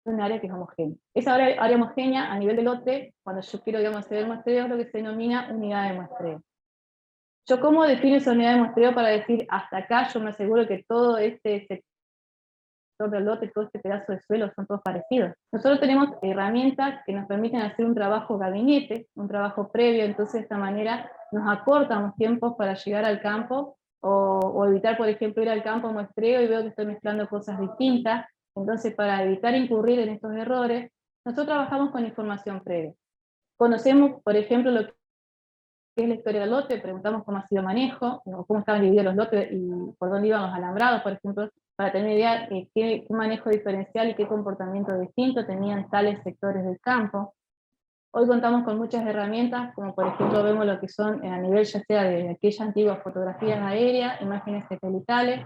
un área que es homogénea. Esa área homogénea a nivel de lote, cuando yo quiero, digamos, hacer el muestreo, es lo que se denomina unidad de muestreo. ¿Yo cómo defino esa unidad de muestreo para decir, hasta acá yo me aseguro que todo este sector del lote, todo este pedazo de suelo son todos parecidos? Nosotros tenemos herramientas que nos permiten hacer un trabajo gabinete, un trabajo previo, entonces de esta manera nos acortan los tiempos para llegar al campo, o evitar, por ejemplo, ir al campo a muestreo y veo que estoy mezclando cosas distintas. Entonces, para evitar incurrir en estos errores, nosotros trabajamos con información previa. Conocemos, por ejemplo, lo que es la historia del lote, preguntamos cómo ha sido el manejo, o cómo estaban divididos los lotes y por dónde iban los alambrados, por ejemplo, para tener idea de qué manejo diferencial y qué comportamiento distinto tenían tales sectores del campo. Hoy contamos con muchas herramientas, como por ejemplo vemos lo que son a nivel ya sea de aquellas antiguas fotografías aéreas, imágenes satelitales,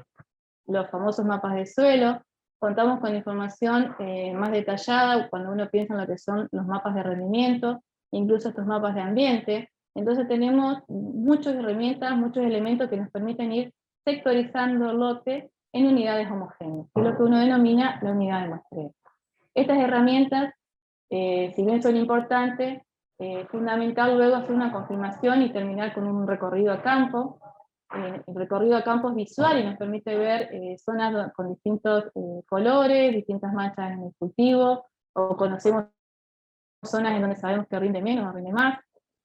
los famosos mapas de suelo. Contamos con información más detallada cuando uno piensa en lo que son los mapas de rendimiento, incluso estos mapas de ambiente. Entonces tenemos muchas herramientas, muchos elementos que nos permiten ir sectorizando el lote en unidades homogéneas, que es lo que uno denomina la unidad de muestreo. Estas herramientas, si bien son importantes, es fundamental luego hacer una confirmación y terminar con un recorrido a campo. El recorrido a campo es visual y nos permite ver zonas con distintos colores, distintas manchas en el cultivo, o conocemos zonas en donde sabemos que rinde menos o rinde más.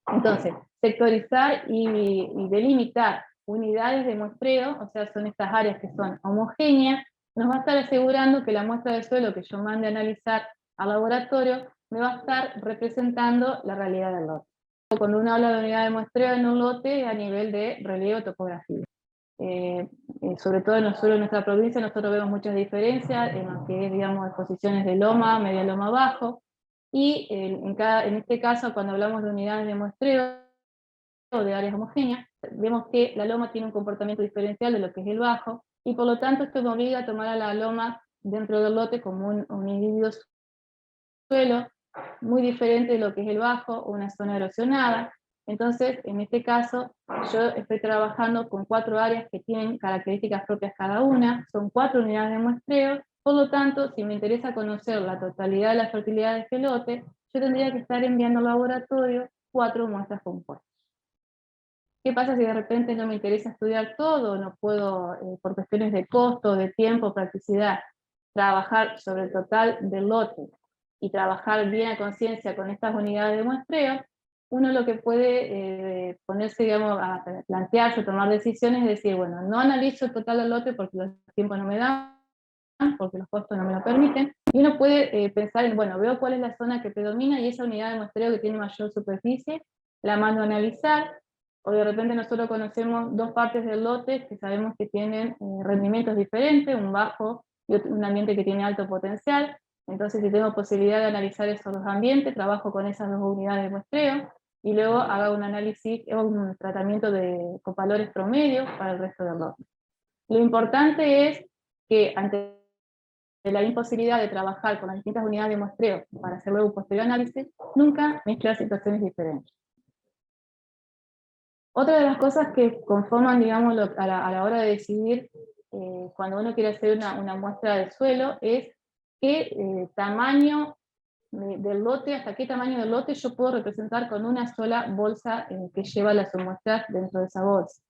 Entonces, sectorizar y delimitar unidades de muestreo, o sea, son estas áreas que son homogéneas, nos va a estar asegurando que la muestra de suelo que yo mande a analizar al laboratorio me va a estar representando la realidad del lote. Cuando uno habla de unidad de muestreo en un lote, a nivel de relieve o topografía. Sobre todo en los suelos de nuestra provincia nosotros vemos muchas diferencias en lo que es, digamos, exposiciones de loma, media loma bajo, y en este caso cuando hablamos de unidades de muestreo o de áreas homogéneas, vemos que la loma tiene un comportamiento diferencial de lo que es el bajo, y por lo tanto esto me obliga a tomar a la loma dentro del lote como un individuo suelo, muy diferente de lo que es el bajo o una zona erosionada. Entonces, en este caso, yo estoy trabajando con 4 áreas que tienen características propias cada una, son 4 unidades de muestreo, por lo tanto, si me interesa conocer la totalidad de la fertilidad de este lote, yo tendría que estar enviando al laboratorio 4 muestras compuestas. ¿Qué pasa si de repente no me interesa estudiar todo, no puedo, por cuestiones de costo, de tiempo, practicidad, trabajar sobre el total del lote y trabajar bien a conciencia con estas unidades de muestreo? Uno lo que puede ponerse, digamos, a plantearse, tomar decisiones, es decir, bueno, no analizo el total del lote porque los tiempos no me dan, porque los costos no me lo permiten, y uno puede pensar en, bueno, veo cuál es la zona que predomina y esa unidad de muestreo que tiene mayor superficie, la mando a analizar, o de repente nosotros conocemos 2 partes del lote que sabemos que tienen rendimientos diferentes, un bajo y un ambiente que tiene alto potencial. Entonces, si tengo posibilidad de analizar esos dos ambientes, trabajo con esas dos unidades de muestreo, y luego hago un análisis, un tratamiento con valores promedios para el resto del lote. Lo importante es que ante la imposibilidad de trabajar con las distintas unidades de muestreo para hacer luego un posterior análisis, nunca mezclar situaciones diferentes. Otra de las cosas que conforman, digamos, a la hora de decidir cuando uno quiere hacer una muestra de suelo es qué tamaño del lote, hasta qué tamaño del lote yo puedo representar con una sola bolsa que lleva las muestras dentro de esa bolsa.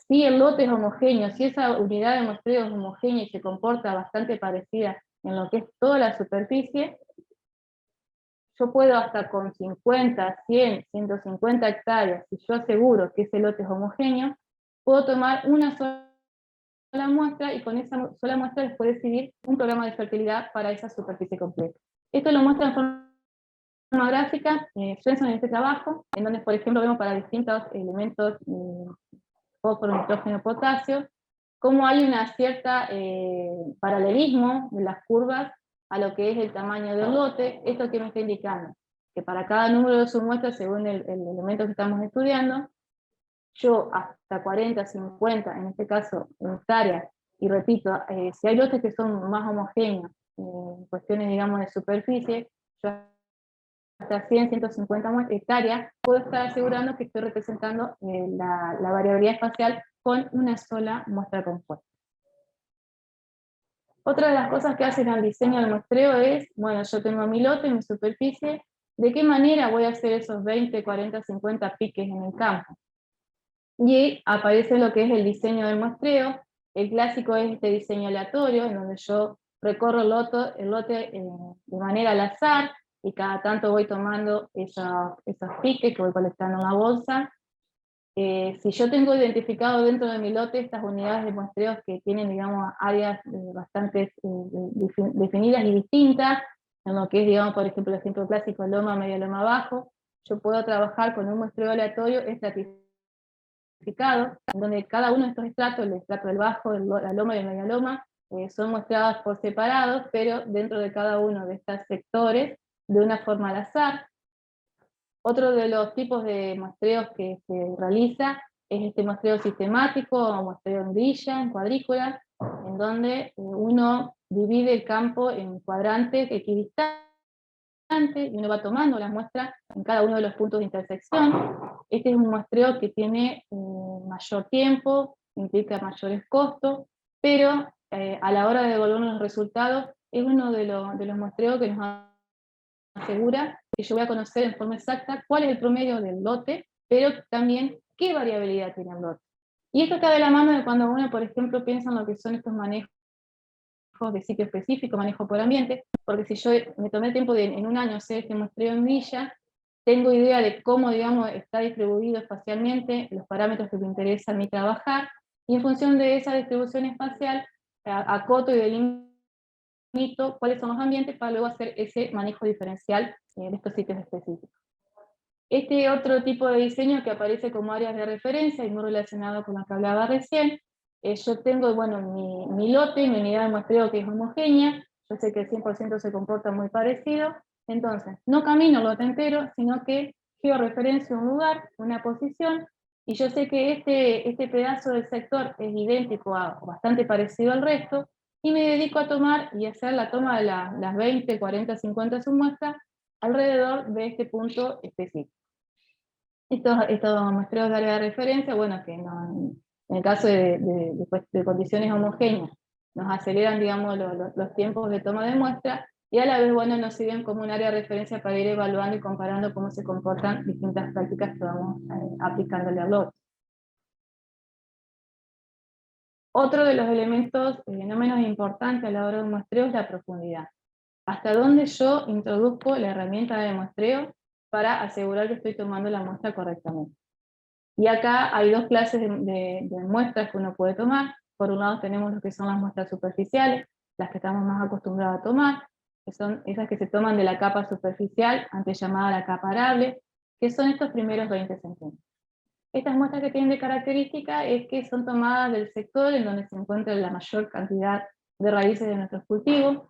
Si el lote es homogéneo, si esa unidad de muestreo es homogénea y se comporta bastante parecida en lo que es toda la superficie, yo puedo hasta con 50, 100, 150 hectáreas, si yo aseguro que ese lote es homogéneo, puedo tomar una sola muestra y con esa sola muestra después decidir un programa de fertilidad para esa superficie completa. Esto lo muestra en forma gráfica Svensson en este trabajo, en donde por ejemplo vemos para distintos elementos fósforo, nitrógeno, potasio, cómo hay una cierta paralelismo de las curvas a lo que es el tamaño del lote. Esto que me está indicando que para cada número de submuestras, según el elemento que estamos estudiando, yo hasta 40, 50, en este caso hectáreas, y repito, si hay lotes que son más homogéneos, en cuestiones digamos de superficie, yo hasta 100, 150 hectáreas, puedo estar asegurando que estoy representando la variabilidad espacial con una sola muestra compuesta. Otra de las cosas que hacen al diseño del muestreo es, bueno, yo tengo mi lote, mi superficie, ¿de qué manera voy a hacer esos 20, 40, 50 piques en el campo? Y aparece lo que es el diseño del muestreo. El clásico es este diseño aleatorio, en donde yo recorro el lote de manera al azar, y cada tanto voy tomando esos piques que voy colectando en la bolsa. Si yo tengo identificado dentro de mi lote estas unidades de muestreos que tienen, digamos, áreas bastante definidas y distintas, en lo que es, digamos, por ejemplo, el ejemplo clásico, loma, media loma, abajo, yo puedo trabajar con un muestreo aleatorio estratificado, en donde cada uno de estos estratos, el estrato del bajo, la loma y la media loma, son muestreados por separados, pero dentro de cada uno de estos sectores, de una forma al azar. Otro de los tipos de muestreos que se realiza es este muestreo sistemático, o muestreo en grilla, en cuadrícula, en donde uno divide el campo en cuadrantes equidistantes, y uno va tomando las muestras en cada uno de los puntos de intersección. Este es un muestreo que tiene mayor tiempo, implica mayores costos, pero a la hora de devolvernos los resultados, es uno de los muestreos que nos asegura que yo voy a conocer en forma exacta cuál es el promedio del lote, pero también qué variabilidad tiene el lote. Y esto está de la mano de cuando uno, por ejemplo, piensa en lo que son estos manejos de sitio específico, manejo por ambiente, porque si yo me tomé el tiempo de en un año hacer este muestreo en grilla, tengo idea de cómo, digamos, está distribuido espacialmente, los parámetros que me interesa a mí trabajar, y en función de esa distribución espacial, acoto y delimito cuáles son los ambientes para luego hacer ese manejo diferencial de estos sitios específicos. Este otro tipo de diseño que aparece como áreas de referencia y muy relacionado con lo que hablaba recién, yo tengo, bueno, mi lote, mi unidad de muestreo que es homogénea, yo sé que el 100% se comporta muy parecido, entonces no camino el lote entero, sino que georreferencio un lugar, una posición, y yo sé que este pedazo del sector es idéntico o bastante parecido al resto, y me dedico a tomar y hacer la toma de las 20, 40, 50 submuestras alrededor de este punto específico. Estos muestreos de área de referencia, bueno, que no, en el caso de condiciones homogéneas, nos aceleran, digamos, los tiempos de toma de muestra, y a la vez, bueno, nos sirven como un área de referencia para ir evaluando y comparando cómo se comportan distintas prácticas que vamos aplicándole al lote. Otro de los elementos no menos importantes a la hora de un muestreo es la profundidad. Hasta dónde yo introduzco la herramienta de muestreo para asegurar que estoy tomando la muestra correctamente. Y acá hay dos clases de muestras que uno puede tomar. Por un lado tenemos lo que son las muestras superficiales, las que estamos más acostumbrados a tomar, que son esas que se toman de la capa superficial, antes llamada la capa arable, que son estos primeros 20 centímetros. Estas muestras que tienen de característica es que son tomadas del sector en donde se encuentra la mayor cantidad de raíces de nuestros cultivos.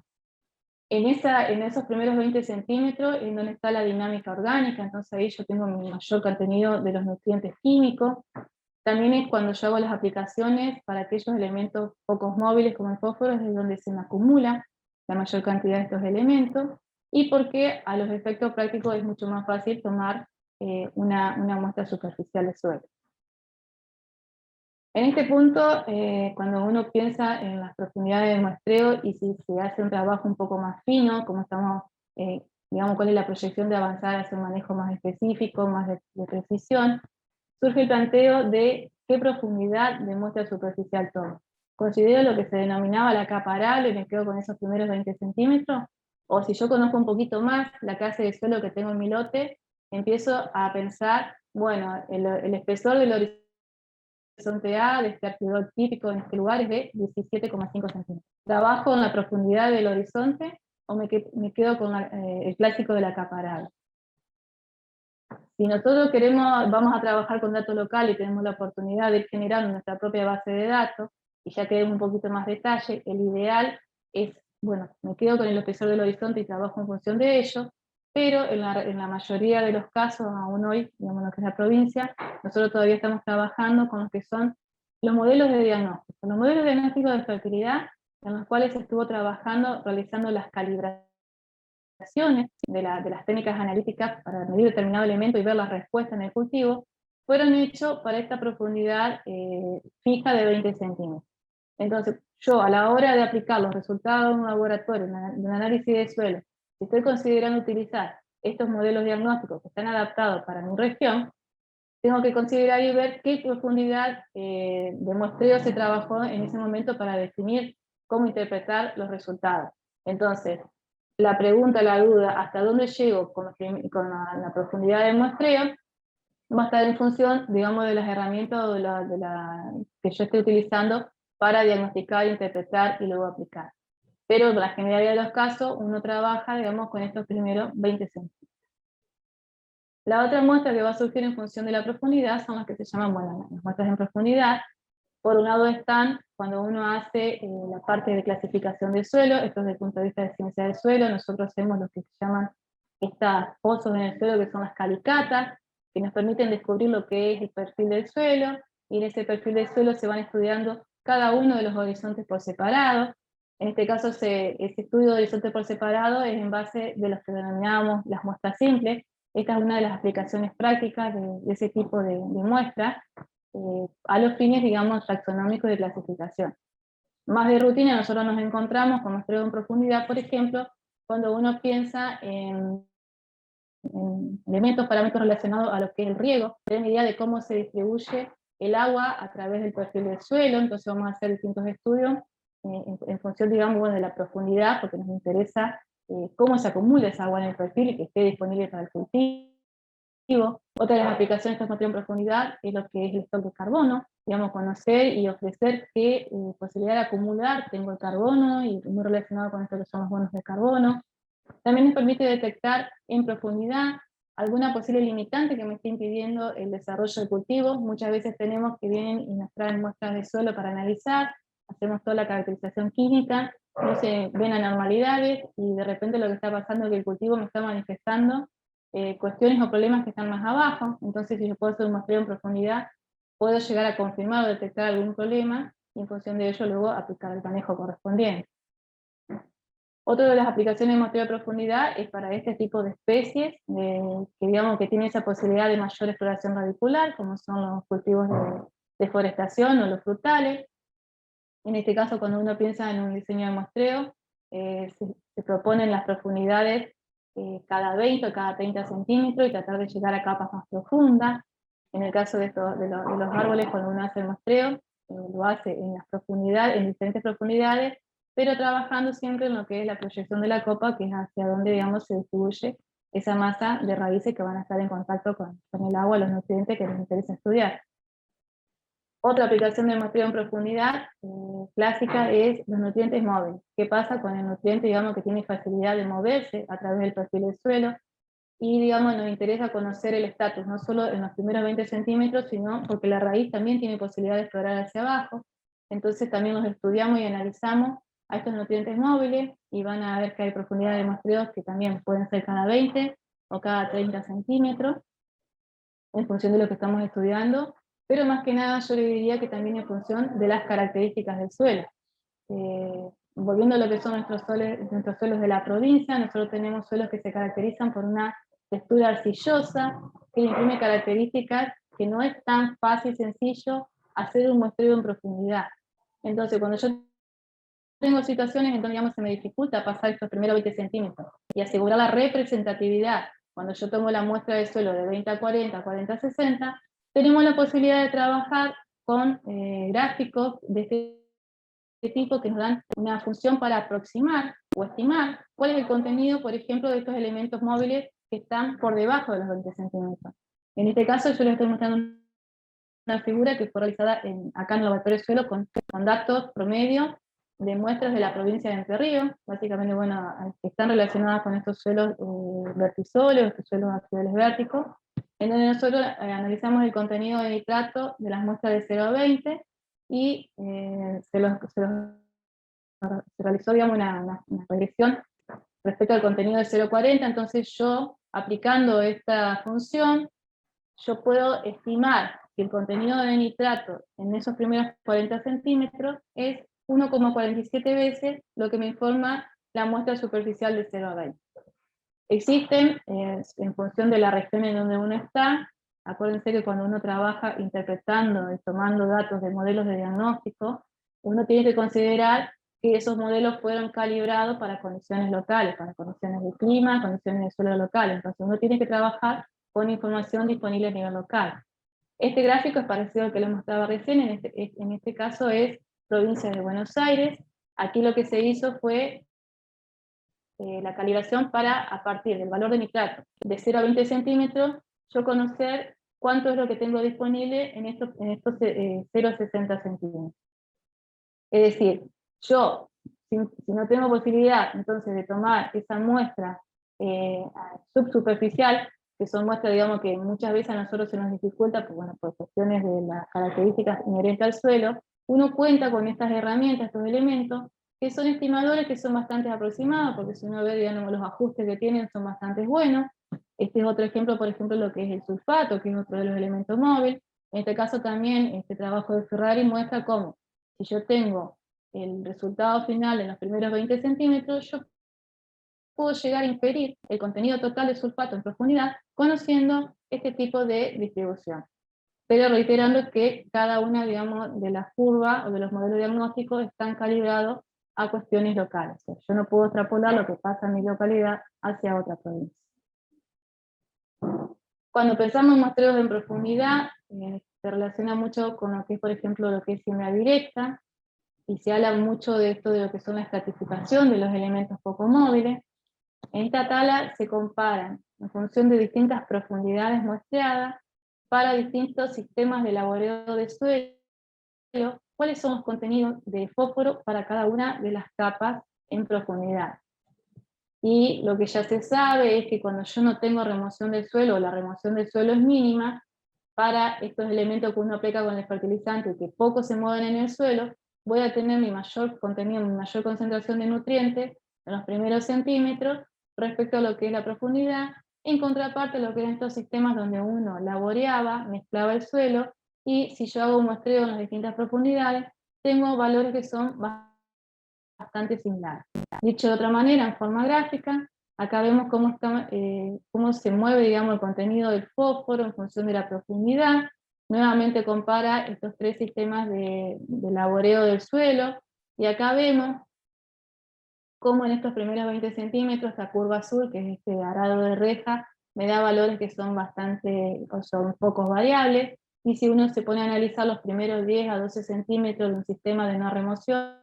En esos primeros 20 centímetros es donde está la dinámica orgánica, entonces ahí yo tengo mi mayor contenido de los nutrientes químicos. También es cuando yo hago las aplicaciones para aquellos elementos pocos móviles como el fósforo, es donde se me acumula la mayor cantidad de estos elementos, y porque a los efectos prácticos es mucho más fácil tomar una muestra superficial de suelo. En este punto, cuando uno piensa en las profundidades de muestreo y si se hace un trabajo un poco más fino, como estamos, digamos, cuál es la proyección de avanzar hacia un manejo más específico, más de precisión, surge el planteo de qué profundidad de muestra superficial tomo. ¿Considero lo que se denominaba la capa arable y me quedo con esos primeros 20 centímetros? O si yo conozco un poquito más la clase de suelo que tengo en mi lote, empiezo a pensar, bueno, el espesor del horizonte A, de este alrededor típico en este lugar, es de 17,5 centímetros. ¿Trabajo en la profundidad del horizonte o me quedo con el clásico de la capa arable? Si nosotros vamos a trabajar con datos locales y tenemos la oportunidad de ir generando nuestra propia base de datos, y ya que hay un poquito más detalle, el ideal es, bueno, me quedo con el espesor del horizonte y trabajo en función de ello, pero en la mayoría de los casos, aún hoy, digamos lo que es la provincia, nosotros todavía estamos trabajando con lo que son los modelos de diagnóstico. Los modelos de diagnóstico de fertilidad, en los cuales se estuvo trabajando, realizando las calibraciones de las técnicas analíticas para medir determinado elemento y ver la respuesta en el cultivo, fueron hechos para esta profundidad fija de 20 centímetros. Entonces, yo a la hora de aplicar los resultados de un laboratorio, de un análisis de suelo, si estoy considerando utilizar estos modelos diagnósticos que están adaptados para mi región, tengo que considerar y ver qué profundidad de muestreo se trabajó en ese momento para definir cómo interpretar los resultados. Entonces, la pregunta, la duda, hasta dónde llego con la profundidad del muestreo, va a estar en función, digamos, de las herramientas que yo esté utilizando para diagnosticar, interpretar y luego aplicar. Pero en la generalidad de los casos, uno trabaja, digamos, con estos primeros 20 centímetros. La otra muestra que va a surgir en función de la profundidad son las que se llaman, bueno, las muestras en profundidad. Por un lado están cuando uno hace la parte de clasificación del suelo, esto desde el punto de vista de ciencia del suelo, nosotros hacemos lo que se llaman estas pozos en el suelo, que son las calicatas, que nos permiten descubrir lo que es el perfil del suelo, y en ese perfil del suelo se van estudiando cada uno de los horizontes por separado. En este caso, ese estudio de horizonte por separado es en base de los que denominamos las muestras simples. Esta es una de las aplicaciones prácticas de ese tipo de muestras, a los fines, digamos, taxonómicos de clasificación. Más de rutina nosotros nos encontramos con muestreo en profundidad, por ejemplo, cuando uno piensa en elementos, parámetros relacionados a lo que es el riego, tener una idea de cómo se distribuye el agua a través del perfil del suelo, entonces vamos a hacer distintos estudios en función, digamos, bueno, de la profundidad, porque nos interesa cómo se acumula esa agua en el perfil y que esté disponible para el cultivo. Otra de las aplicaciones que es muestreo en profundidad es lo que es el stock de carbono, digamos, conocer y ofrecer qué posibilidad de acumular tengo el carbono, y muy relacionado con esto que son los bonos de carbono. También nos permite detectar en profundidad alguna posible limitante que me esté impidiendo el desarrollo del cultivo. Muchas veces tenemos que vienen y nos traen muestras de suelo para analizar, hacemos toda la caracterización química, no se ven anormalidades, y de repente lo que está pasando es que el cultivo me está manifestando cuestiones o problemas que están más abajo. Entonces, si yo puedo hacer un muestreo en profundidad, puedo llegar a confirmar o detectar algún problema, y en función de ello luego aplicar el manejo correspondiente. Otra de las aplicaciones de muestreo de profundidad es para este tipo de especies, que digamos que tienen esa posibilidad de mayor exploración radicular, como son los cultivos de deforestación o los frutales. En este caso, cuando uno piensa en un diseño de muestreo, se proponen las profundidades cada 20 o cada 30 centímetros y tratar de llegar a capas más profundas. En el caso de los árboles, cuando uno hace el muestreo, lo hace en las profundidades, en diferentes profundidades, pero trabajando siempre en lo que es la proyección de la copa, que es hacia donde, digamos, se distribuye esa masa de raíces que van a estar en contacto con el agua, los nutrientes que les interesa estudiar. Otra aplicación de muestreo en profundidad clásica es los nutrientes móviles. ¿Qué pasa con el nutriente, digamos, que tiene facilidad de moverse a través del perfil del suelo? Y, digamos, nos interesa conocer el estatus, no solo en los primeros 20 centímetros, sino porque la raíz también tiene posibilidad de explorar hacia abajo. Entonces también los estudiamos y analizamos a estos nutrientes móviles, y van a ver que hay profundidades de muestreos que también pueden ser cada 20 o cada 30 centímetros, en función de lo que estamos estudiando, pero más que nada yo le diría que también en función de las características del suelo. Volviendo a lo que son nuestros suelos de la provincia, nosotros tenemos suelos que se caracterizan por una textura arcillosa, que imprime características que no es tan fácil, sencillo, hacer un muestreo en profundidad. Entonces, cuando yo tengo situaciones en donde, digamos, se me dificulta pasar estos primeros 20 centímetros y asegurar la representatividad, cuando yo tomo la muestra de suelo de 20 a 40, 40 a 60, tenemos la posibilidad de trabajar con gráficos de este tipo que nos dan una función para aproximar o estimar cuál es el contenido, por ejemplo, de estos elementos móviles que están por debajo de los 20 centímetros. En este caso yo les estoy mostrando una figura que fue realizada acá en el laboratorio de suelo con datos promedio de muestras de la provincia de Entre Ríos, básicamente, bueno, que están relacionadas con estos suelos vertisóleos, estos suelos axiales vérticos, en donde nosotros analizamos el contenido de nitrato de las muestras de 0 a 20, y se realizó, digamos, una regresión respecto al contenido de 0 a 40, entonces yo, aplicando esta función, yo puedo estimar que el contenido de nitrato en esos primeros 40 centímetros es 1,47 veces lo que me informa la muestra superficial de 0 a 20. Existen, en función de la región en donde uno está, acuérdense que cuando uno trabaja interpretando y tomando datos de modelos de diagnóstico, uno tiene que considerar que esos modelos fueron calibrados para condiciones locales, para condiciones de clima, condiciones de suelo local, entonces uno tiene que trabajar con información disponible a nivel local. Este gráfico es parecido al que lo mostraba recién, en este caso es provincia de Buenos Aires. Aquí lo que se hizo fue la calibración para, a partir del valor de nitrato de 0 a 20 centímetros, yo conocer cuánto es lo que tengo disponible en estos 0 a 60 centímetros. Es decir, yo, si no tengo posibilidad entonces de tomar esa muestra subsuperficial, que son muestras, digamos, que muchas veces a nosotros se nos dificulta, pues, bueno, por cuestiones de las características inherentes al suelo, uno cuenta con estas herramientas, estos elementos, que son estimadores que son bastante aproximados, porque si uno ve, digamos, los ajustes que tienen son bastante buenos. Este es otro ejemplo, por ejemplo, lo que es el sulfato, que es otro de los elementos móviles. En este caso también, este trabajo de Ferrari muestra cómo, si yo tengo el resultado final en los primeros 20 centímetros, yo puedo llegar a inferir el contenido total de sulfato en profundidad, conociendo este tipo de distribución. Pero reiterando que cada una, digamos, de las curvas o de los modelos diagnósticos están calibrados a cuestiones locales. O sea, yo no puedo extrapolar lo que pasa en mi localidad hacia otra provincia. Cuando pensamos en muestreos en profundidad, se relaciona mucho con lo que es, por ejemplo, lo que es siembra directa, y se habla mucho de esto de lo que son la estratificación de los elementos poco móviles. En esta tabla se comparan, en función de distintas profundidades muestreadas, para distintos sistemas de laboreo de suelo, cuáles son los contenidos de fósforo para cada una de las capas en profundidad. Y lo que ya se sabe es que cuando yo no tengo remoción del suelo, o la remoción del suelo es mínima, para estos elementos que uno aplica con el fertilizante y que poco se mueven en el suelo, voy a tener mi mayor contenido, mi mayor concentración de nutrientes en los primeros centímetros respecto a lo que es la profundidad, en contraparte a lo que eran estos sistemas donde uno laboreaba, mezclaba el suelo, y si yo hago un muestreo en las distintas profundidades, tengo valores que son bastante similares. Dicho de otra manera, en forma gráfica, acá vemos cómo se mueve, digamos, el contenido del fósforo en función de la profundidad. Nuevamente compara estos tres sistemas de laboreo del suelo, y acá vemos cómo en estos primeros 20 centímetros, esta curva azul, que es este arado de reja, me da valores que son son pocos variables, y si uno se pone a analizar los primeros 10 a 12 centímetros de un sistema de no remoción,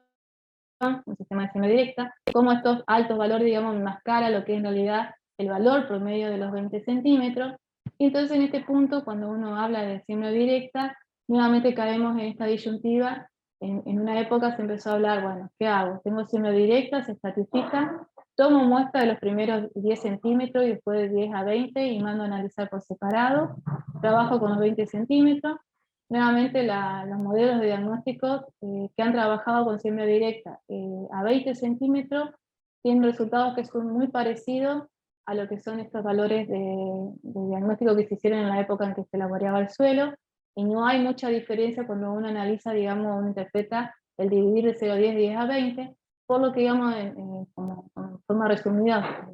un sistema de siembra directa, como estos altos valores, digamos, enmascara lo que es en realidad el valor promedio de los 20 centímetros, y entonces en este punto, cuando uno habla de siembra directa, nuevamente caemos en esta disyuntiva. En una época se empezó a hablar, bueno, ¿qué hago? Tengo siembra directa, se estratifica, tomo muestra de los primeros 10 centímetros y después de 10 a 20 y mando a analizar por separado, trabajo con los 20 centímetros, nuevamente los modelos de diagnósticos que han trabajado con siembra directa a 20 centímetros tienen resultados que son muy parecidos a lo que son estos valores de diagnóstico que se hicieron en la época en que se elaboraba el suelo, y no hay mucha diferencia cuando uno analiza, digamos, uno interpreta el dividir de 0,10, 10 a 20, por lo que, digamos, como forma resumida,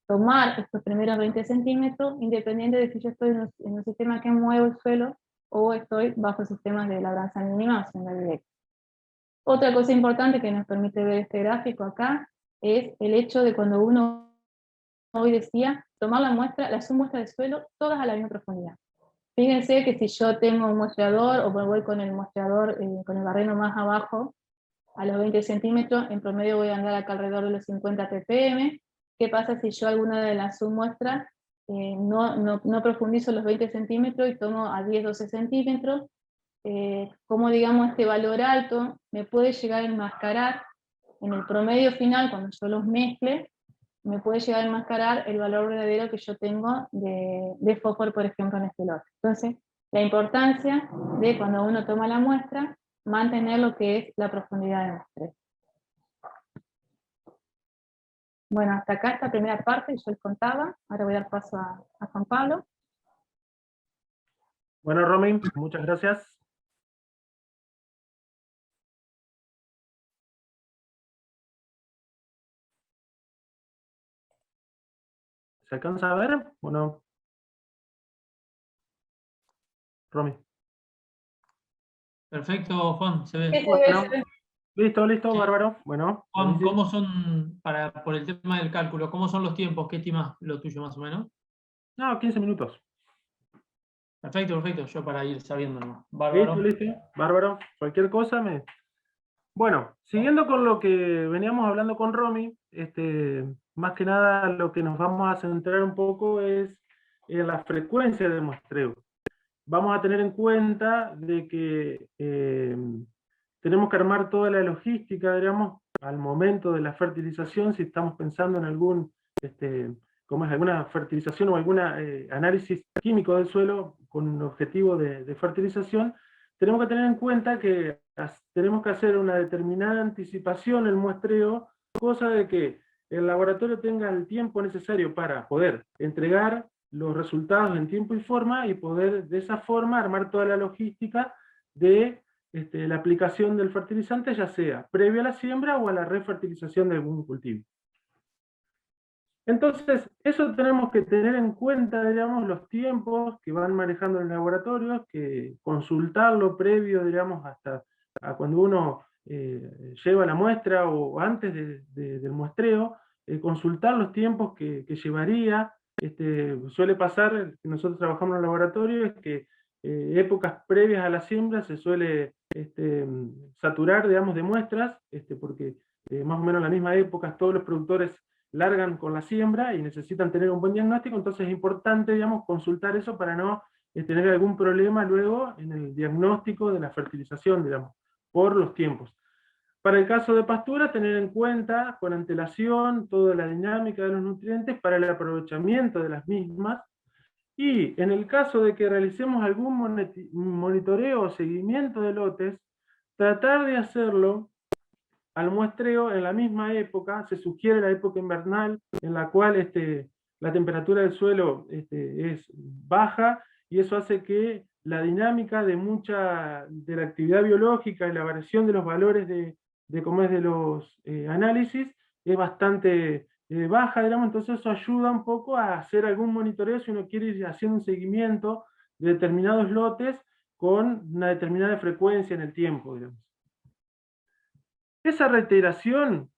tomar estos primeros 20 centímetros, independiente de si yo estoy en un sistema que muevo el suelo o estoy bajo sistemas de labranza mínima o siembra directa. Otra cosa importante que nos permite ver este gráfico acá es el hecho de cuando uno hoy decía tomar la submuestra de suelo todas a la misma profundidad. Fíjense que si yo tengo un muestreador o voy con el muestreador, con el barreno más abajo, a los 20 centímetros, en promedio voy a andar acá alrededor de los 50 ppm. ¿Qué pasa si yo alguna de las submuestras no profundizo los 20 centímetros y tomo a 10, 12 centímetros? Como digamos este valor alto me puede llegar a enmascarar en el promedio final, cuando yo los mezcle, me puede llegar a enmascarar el valor verdadero que yo tengo de fósforo, por ejemplo, en este lote. Entonces, la importancia de cuando uno toma la muestra, mantener lo que es la profundidad de muestreo. Bueno, hasta acá esta primera parte yo les contaba, ahora voy a dar paso a Juan Pablo. Bueno, Romy, muchas gracias. ¿Se alcanza a ver o no? Romy. Perfecto, Juan, se ve. Bueno, Se ve. listo, Sí. bárbaro. Bueno, Juan, buenísimo. ¿cómo son, por el tema del cálculo, cómo son los tiempos? ¿Qué estimas lo tuyo más o menos? No, 15 minutos. Perfecto, yo para ir sabiéndolo. Listo, Bárbaro. bárbaro. Cualquier cosa me... Bueno, siguiendo con lo que veníamos hablando con Romy, más que nada lo que nos vamos a centrar un poco es en la frecuencia de muestreo. Vamos a tener en cuenta de que tenemos que armar toda la logística, digamos, al momento de la fertilización, si estamos pensando en alguna fertilización o algún análisis químico del suelo con un objetivo de fertilización, tenemos que tener en cuenta que tenemos que hacer una determinada anticipación en el muestreo, cosa de que el laboratorio tenga el tiempo necesario para poder entregar los resultados en tiempo y forma, y poder de esa forma armar toda la logística de la aplicación del fertilizante, ya sea previo a la siembra o a la refertilización de algún cultivo. Entonces, eso tenemos que tener en cuenta, digamos, los tiempos que van manejando los laboratorios, que consultarlo previo, digamos, hasta a cuando uno lleva la muestra o antes del muestreo, consultar los tiempos que llevaría. Suele pasar, que nosotros trabajamos en el laboratorio, es que épocas previas a la siembra se suele saturar, digamos, de muestras, porque más o menos en la misma época todos los productores largan con la siembra y necesitan tener un buen diagnóstico. Entonces es importante, digamos, consultar eso para no tener algún problema luego en el diagnóstico de la fertilización, digamos, por los tiempos. Para el caso de pastura, tener en cuenta con antelación toda la dinámica de los nutrientes para el aprovechamiento de las mismas, y en el caso de que realicemos algún monitoreo o seguimiento de lotes, tratar de hacerlo al muestreo en la misma época. Se sugiere la época invernal, en la cual la temperatura del suelo es baja, y eso hace que la dinámica de la actividad biológica y la variación de los valores de los análisis es bastante baja, digamos. Entonces eso ayuda un poco a hacer algún monitoreo si uno quiere ir haciendo un seguimiento de determinados lotes con una determinada frecuencia en el tiempo, digamos. Esa reiteración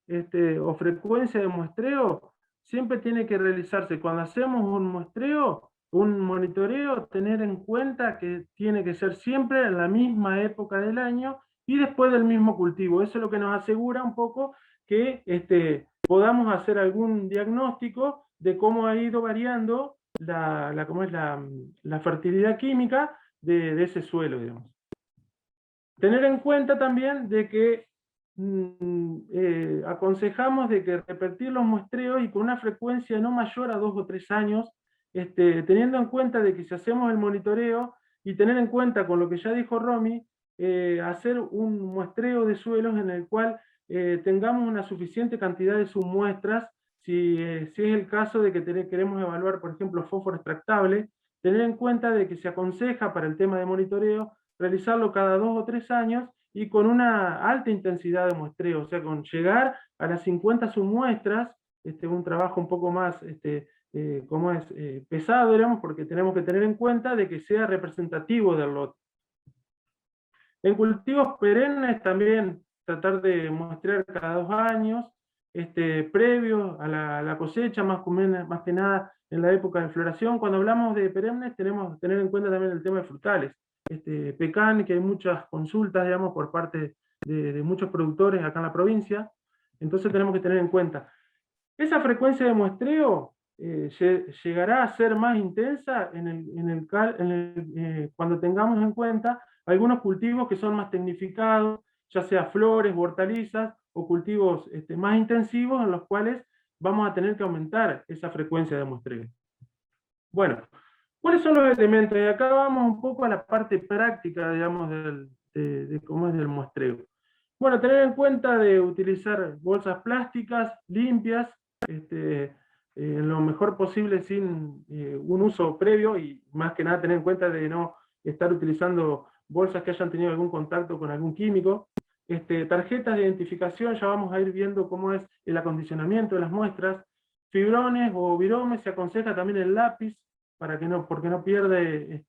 o frecuencia de muestreo siempre tiene que realizarse cuando hacemos un muestreo, un monitoreo, tener en cuenta que tiene que ser siempre en la misma época del año y después del mismo cultivo. Eso es lo que nos asegura un poco que podamos hacer algún diagnóstico de cómo ha ido variando la fertilidad química de ese suelo, digamos. Tener en cuenta también de que aconsejamos de que repetir los muestreos y con una frecuencia no mayor a 2 o 3 años, teniendo en cuenta de que si hacemos el monitoreo, y tener en cuenta, con lo que ya dijo Romy, hacer un muestreo de suelos en el cual tengamos una suficiente cantidad de submuestras, si es el caso de que queremos evaluar, por ejemplo, fósforo extractable, tener en cuenta de que se aconseja para el tema de monitoreo realizarlo cada 2 o 3 años y con una alta intensidad de muestreo, o sea, con llegar a las 50 submuestras, un trabajo un poco más pesado, digamos, porque tenemos que tener en cuenta de que sea representativo del lote. En cultivos perennes también tratar de muestrear cada 2 años, previo a la cosecha, más que nada en la época de floración. Cuando hablamos de perennes tenemos que tener en cuenta también el tema de frutales. Pecan, que hay muchas consultas, digamos, por parte de muchos productores acá en la provincia, entonces tenemos que tener en cuenta. Esa frecuencia de muestreo llegará a ser más intensa cuando tengamos en cuenta algunos cultivos que son más tecnificados, ya sea flores, hortalizas o cultivos más intensivos en los cuales vamos a tener que aumentar esa frecuencia de muestreo. Bueno, ¿cuáles son los elementos? Y acá vamos un poco a la parte práctica, digamos, de cómo es del muestreo. Bueno, tener en cuenta de utilizar bolsas plásticas limpias, en lo mejor posible sin un uso previo, y más que nada tener en cuenta de no estar utilizando bolsas que hayan tenido algún contacto con algún químico. Tarjetas de identificación, ya vamos a ir viendo cómo es el acondicionamiento de las muestras. Fibrones o viromes, se aconseja también el lápiz, porque no pierde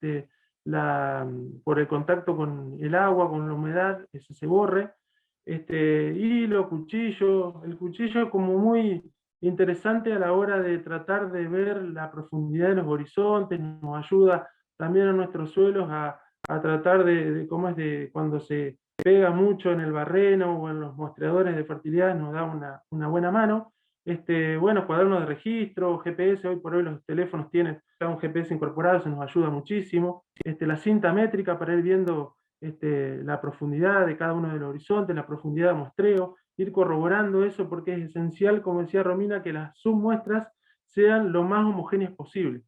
por el contacto con el agua, con la humedad, eso se borre. Hilo, cuchillo. El cuchillo es como muy interesante a la hora de tratar de ver la profundidad de los horizontes, nos ayuda también a nuestros suelos a tratar de cómo es cuando se pega mucho en el barreno o en los muestreadores de fertilidad, nos da una buena mano. Bueno, cuadernos de registro, GPS, hoy por hoy los teléfonos tienen ya un GPS incorporado, eso nos ayuda muchísimo. La cinta métrica para ir viendo la profundidad de cada uno de los horizontes, la profundidad de muestreo, ir corroborando eso porque es esencial, como decía Romina, que las submuestras sean lo más homogéneas posible.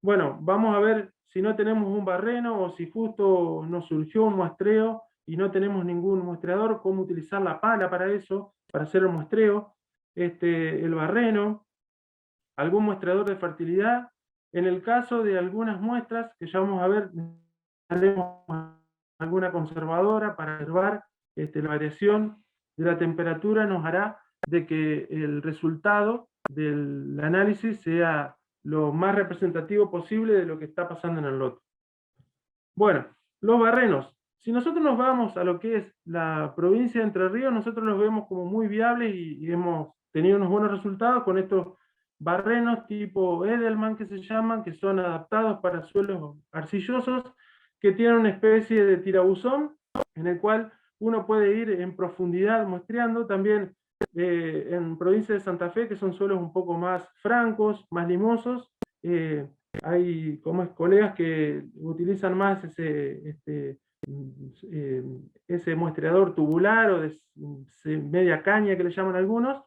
Bueno, vamos a ver si no tenemos un barreno o si justo nos surgió un muestreo y no tenemos ningún muestreador, cómo utilizar la pala para eso, para hacer el muestreo, el barreno, algún muestreador de fertilidad. En el caso de algunas muestras, que ya vamos a ver, haremos alguna conservadora para observar la variación de la temperatura, nos hará de que el resultado del análisis sea lo más representativo posible de lo que está pasando en el lote. Bueno, los barrenos. Si nosotros nos vamos a lo que es la provincia de Entre Ríos, nosotros los vemos como muy viables y hemos tenido unos buenos resultados con estos barrenos tipo Edelman, que se llaman, que son adaptados para suelos arcillosos, que tienen una especie de tirabuzón, en el cual uno puede ir en profundidad muestreando. También en provincia de Santa Fe, que son suelos un poco más francos, más limosos, hay colegas que utilizan más ese muestreador tubular o de media caña que le llaman algunos.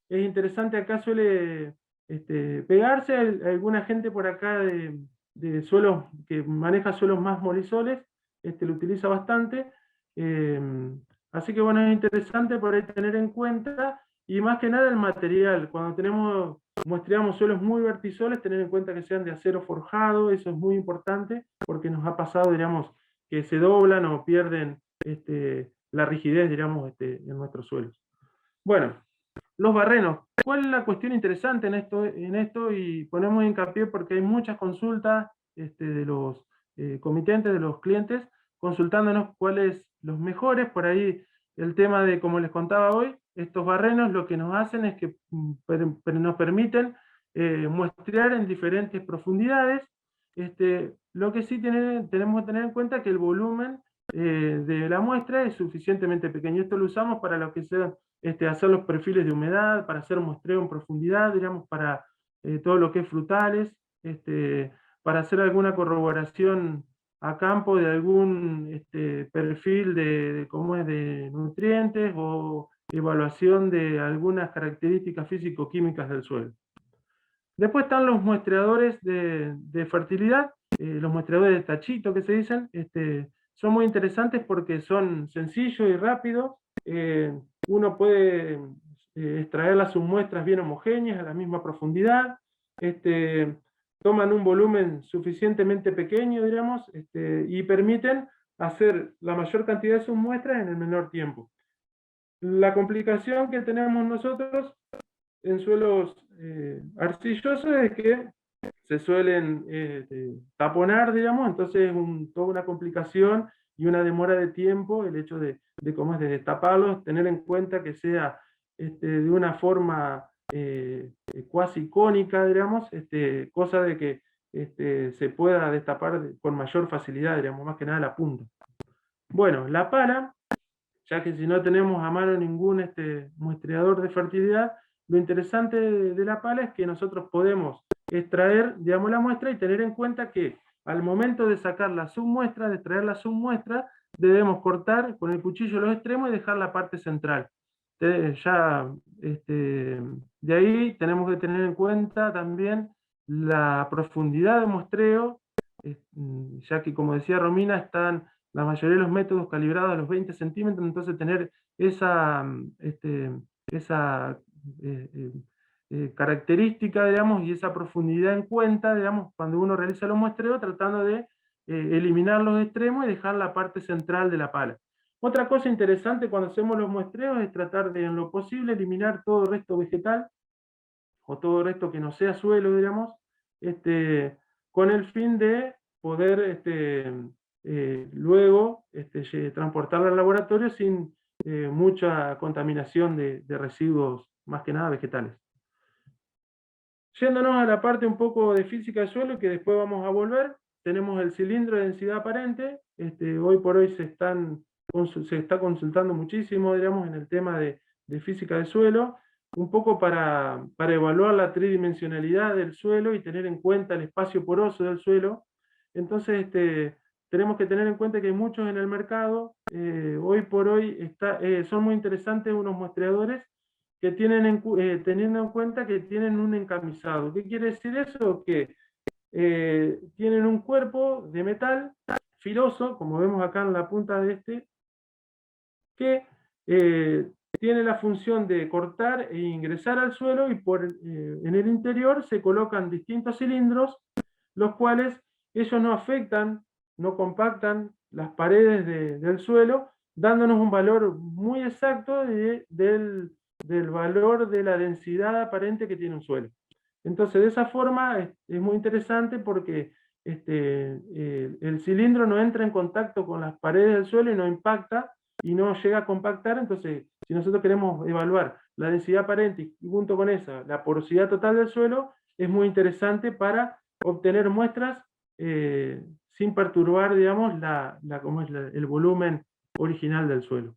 Es interesante, acá suele pegarse. Alguna gente por acá de suelos, que maneja suelos más molisoles, lo utiliza bastante. Así que bueno, es interesante por ahí tener en cuenta, y más que nada el material. Cuando muestreamos suelos muy vertisoles, tener en cuenta que sean de acero forjado, eso es muy importante, porque nos ha pasado, digamos, que se doblan o pierden la rigidez, digamos, en nuestros suelos. Bueno, los barrenos. ¿Cuál es la cuestión interesante en esto? Y ponemos hincapié porque hay muchas consultas de los comitentes, de los clientes, consultándonos cuáles los mejores. Por ahí el tema de, como les contaba hoy, estos barrenos lo que nos hacen es que nos permiten muestrear en diferentes profundidades. Lo que sí tenemos que tener en cuenta es que el volumen de la muestra es suficientemente pequeño. Esto lo usamos para lo que sea hacer los perfiles de humedad, para hacer muestreo en profundidad, digamos, para todo lo que es frutales, para hacer alguna corroboración a campo de algún perfil cómo es de nutrientes o evaluación de algunas características físico-químicas del suelo. Después están los muestreadores de fertilidad, los muestreadores de tachito que se dicen, son muy interesantes porque son sencillos y rápidos. Uno puede extraer las submuestras bien homogéneas a la misma profundidad. Toman un volumen suficientemente pequeño, digamos, y permiten hacer la mayor cantidad de submuestras en el menor tiempo. La complicación que tenemos nosotros en suelos arcillosos es que se suelen taponar, digamos, entonces es toda una complicación y una demora de tiempo el hecho de cómo es de destaparlos, tener en cuenta que sea de una forma cuasi cónica, digamos, cosa de que se pueda destapar con mayor facilidad, digamos, más que nada la punta. Bueno, la pala, ya que si no tenemos a mano ningún muestreador de fertilidad, lo interesante de la pala es que nosotros podemos extraer, digamos, la muestra y tener en cuenta que al momento de sacar la submuestra, de extraer la submuestra, debemos cortar con el cuchillo los extremos y dejar la parte central. De ahí tenemos que tener en cuenta también la profundidad de muestreo, ya que como decía Romina, están la mayoría de los métodos calibrados a los 20 centímetros, entonces tener esa característica, digamos, y esa profundidad en cuenta, digamos, cuando uno realiza los muestreos, tratando de eliminar los extremos y dejar la parte central de la pala. Otra cosa interesante cuando hacemos los muestreos es tratar de, en lo posible, eliminar todo resto vegetal, o todo resto que no sea suelo, digamos, con el fin de poder luego transportarlo al laboratorio sin mucha contaminación de residuos, más que nada vegetales. Yéndonos a la parte un poco de física del suelo, que después vamos a volver, tenemos el cilindro de densidad aparente. Hoy por hoy se está consultando muchísimo, digamos, en el tema de física del suelo, un poco para evaluar la tridimensionalidad del suelo y tener en cuenta el espacio poroso del suelo. Entonces, tenemos que tener en cuenta que hay muchos en el mercado. Hoy por hoy son muy interesantes unos muestreadores que teniendo en cuenta que tienen un encamisado. ¿Qué quiere decir eso? Que tienen un cuerpo de metal filoso, como vemos acá en la punta de que tiene la función de cortar e ingresar al suelo, y en el interior se colocan distintos cilindros, los cuales ellos no afectan, no compactan las paredes del suelo, dándonos un valor muy exacto del valor de la densidad aparente que tiene un suelo. Entonces, de esa forma es muy interesante porque el cilindro no entra en contacto con las paredes del suelo y no impacta y no llega a compactar. Entonces, si nosotros queremos evaluar la densidad aparente y junto con esa la porosidad total del suelo, es muy interesante para obtener muestras sin perturbar, digamos, el volumen original del suelo.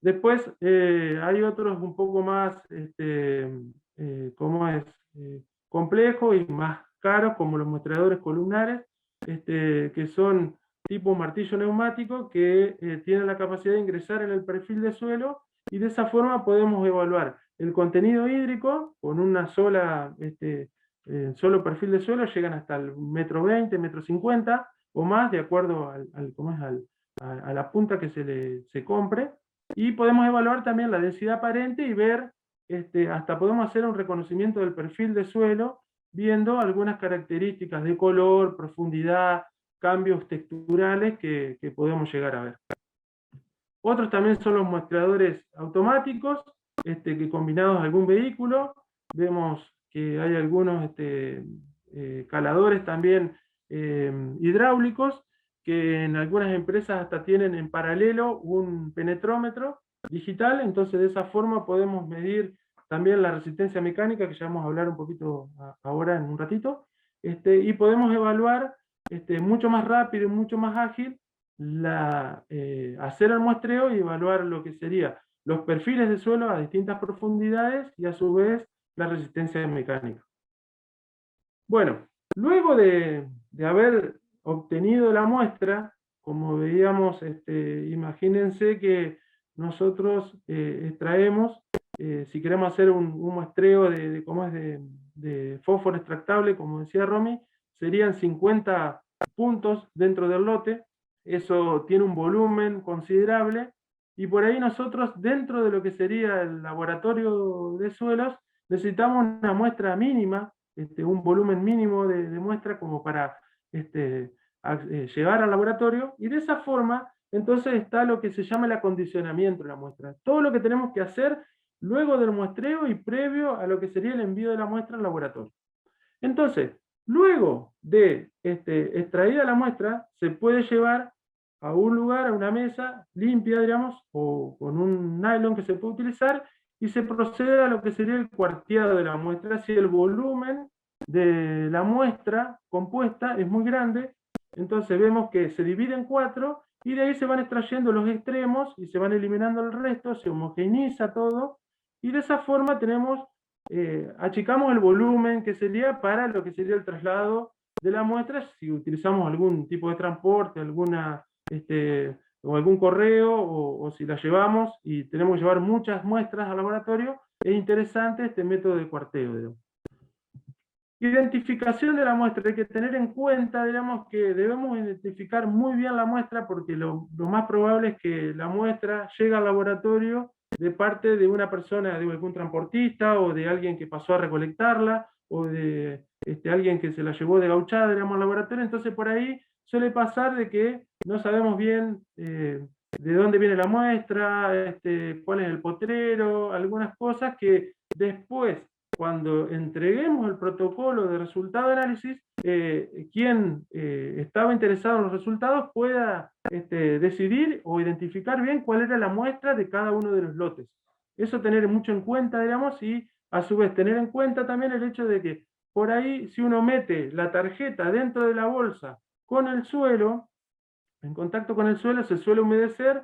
Después hay otros un poco más complejos y más caros, como los muestreadores columnares, que son tipo martillo neumático, que tienen la capacidad de ingresar en el perfil de suelo, y de esa forma podemos evaluar el contenido hídrico con una solo perfil de suelo. Llegan hasta el 1,20 m, 1,50 m o más, de acuerdo a la punta que se compre. Y podemos evaluar también la densidad aparente y ver, hasta podemos hacer un reconocimiento del perfil de suelo, viendo algunas características de color, profundidad, cambios texturales que podemos llegar a ver. Otros también son los muestreadores automáticos, que combinados a algún vehículo, vemos que hay algunos caladores también hidráulicos, que en algunas empresas hasta tienen en paralelo un penetrómetro digital. Entonces de esa forma podemos medir también la resistencia mecánica, que ya vamos a hablar un poquito ahora en un ratito, y podemos evaluar mucho más rápido y mucho más ágil hacer el muestreo y evaluar lo que sería los perfiles de suelo a distintas profundidades y a su vez la resistencia mecánica. Bueno, luego de haber obtenido la muestra, como veíamos, imagínense que nosotros extraemos, si queremos hacer un muestreo de fósforo extractable, como decía Romy, serían 50 puntos dentro del lote. Eso tiene un volumen considerable, y por ahí nosotros, dentro de lo que sería el laboratorio de suelos, necesitamos una muestra mínima, un volumen mínimo de muestra como para llevar al laboratorio, y de esa forma entonces está lo que se llama el acondicionamiento de la muestra. Todo lo que tenemos que hacer luego del muestreo y previo a lo que sería el envío de la muestra al laboratorio. Entonces, luego de extraída la muestra, se puede llevar a un lugar, a una mesa limpia, digamos, o con un nylon que se puede utilizar, y se procede a lo que sería el cuarteado de la muestra. Si el volumen de la muestra compuesta es muy grande, entonces vemos que se divide en 4, y de ahí se van extrayendo los extremos y se van eliminando el resto, se homogeneiza todo, y de esa forma tenemos, achicamos el volumen que sería para lo que sería el traslado de la muestra, si utilizamos algún tipo de transporte, o algún correo, o si la llevamos y tenemos que llevar muchas muestras al laboratorio, es interesante este método de cuarteo, digamos. Identificación de la muestra. Hay que tener en cuenta, digamos, que debemos identificar muy bien la muestra, porque lo más probable es que la muestra llegue al laboratorio de parte de una persona, de algún transportista, o de alguien que pasó a recolectarla, o de alguien que se la llevó de gauchada, digamos, al laboratorio. Entonces por ahí suele pasar de que no sabemos bien de dónde viene la muestra, cuál es el potrero, algunas cosas que después, cuando entreguemos el protocolo de resultado de análisis, quien estaba interesado en los resultados pueda decidir o identificar bien cuál era la muestra de cada uno de los lotes. Eso tener mucho en cuenta, digamos, y a su vez tener en cuenta también el hecho de que por ahí, si uno mete la tarjeta dentro de la bolsa con el suelo, en contacto con el suelo, se suele humedecer.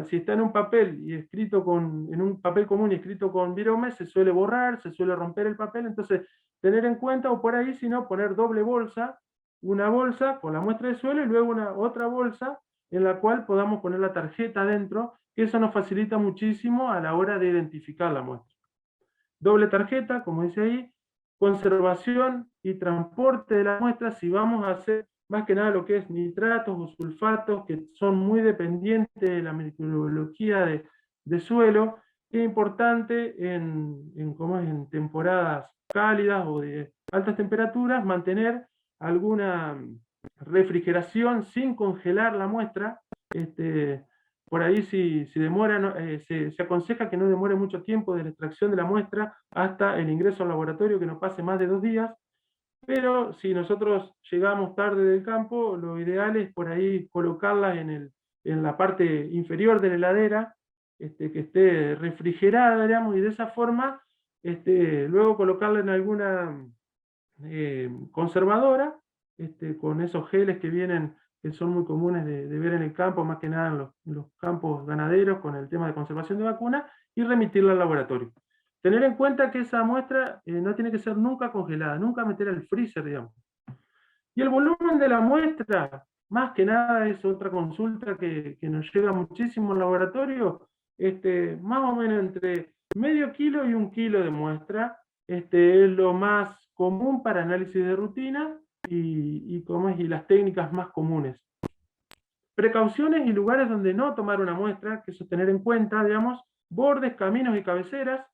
Si está en un papel y escrito en un papel común y escrito con virome, se suele borrar, se suele romper el papel. Entonces tener en cuenta, o por ahí si no, poner doble bolsa, una bolsa con la muestra de suelo y luego otra bolsa en la cual podamos poner la tarjeta dentro, que eso nos facilita muchísimo a la hora de identificar la muestra. Doble tarjeta, como dice ahí, conservación y transporte de la muestra, si vamos a hacer más que nada lo que es nitratos o sulfatos, que son muy dependientes de la microbiología de suelo. Es importante en temporadas cálidas o de altas temperaturas mantener alguna refrigeración sin congelar la muestra. Por ahí si demora, se aconseja que no demore mucho tiempo de la extracción de la muestra hasta el ingreso al laboratorio, que no pase más de 2 días. Pero si nosotros llegamos tarde del campo, lo ideal es por ahí colocarla en la parte inferior de la heladera, que esté refrigerada, digamos, y de esa forma luego colocarla en alguna conservadora, con esos geles que vienen, que son muy comunes de ver en el campo, más que nada en los campos ganaderos, con el tema de conservación de vacunas, y remitirla al laboratorio. Tener en cuenta que esa muestra no tiene que ser nunca congelada, nunca meter al freezer, digamos. Y el volumen de la muestra, más que nada, es otra consulta que nos llega muchísimo al laboratorio, más o menos entre medio kilo y 1 kilo de muestra, es lo más común para análisis de rutina y las técnicas más comunes. Precauciones y lugares donde no tomar una muestra, que eso es tener en cuenta, digamos, bordes, caminos y cabeceras,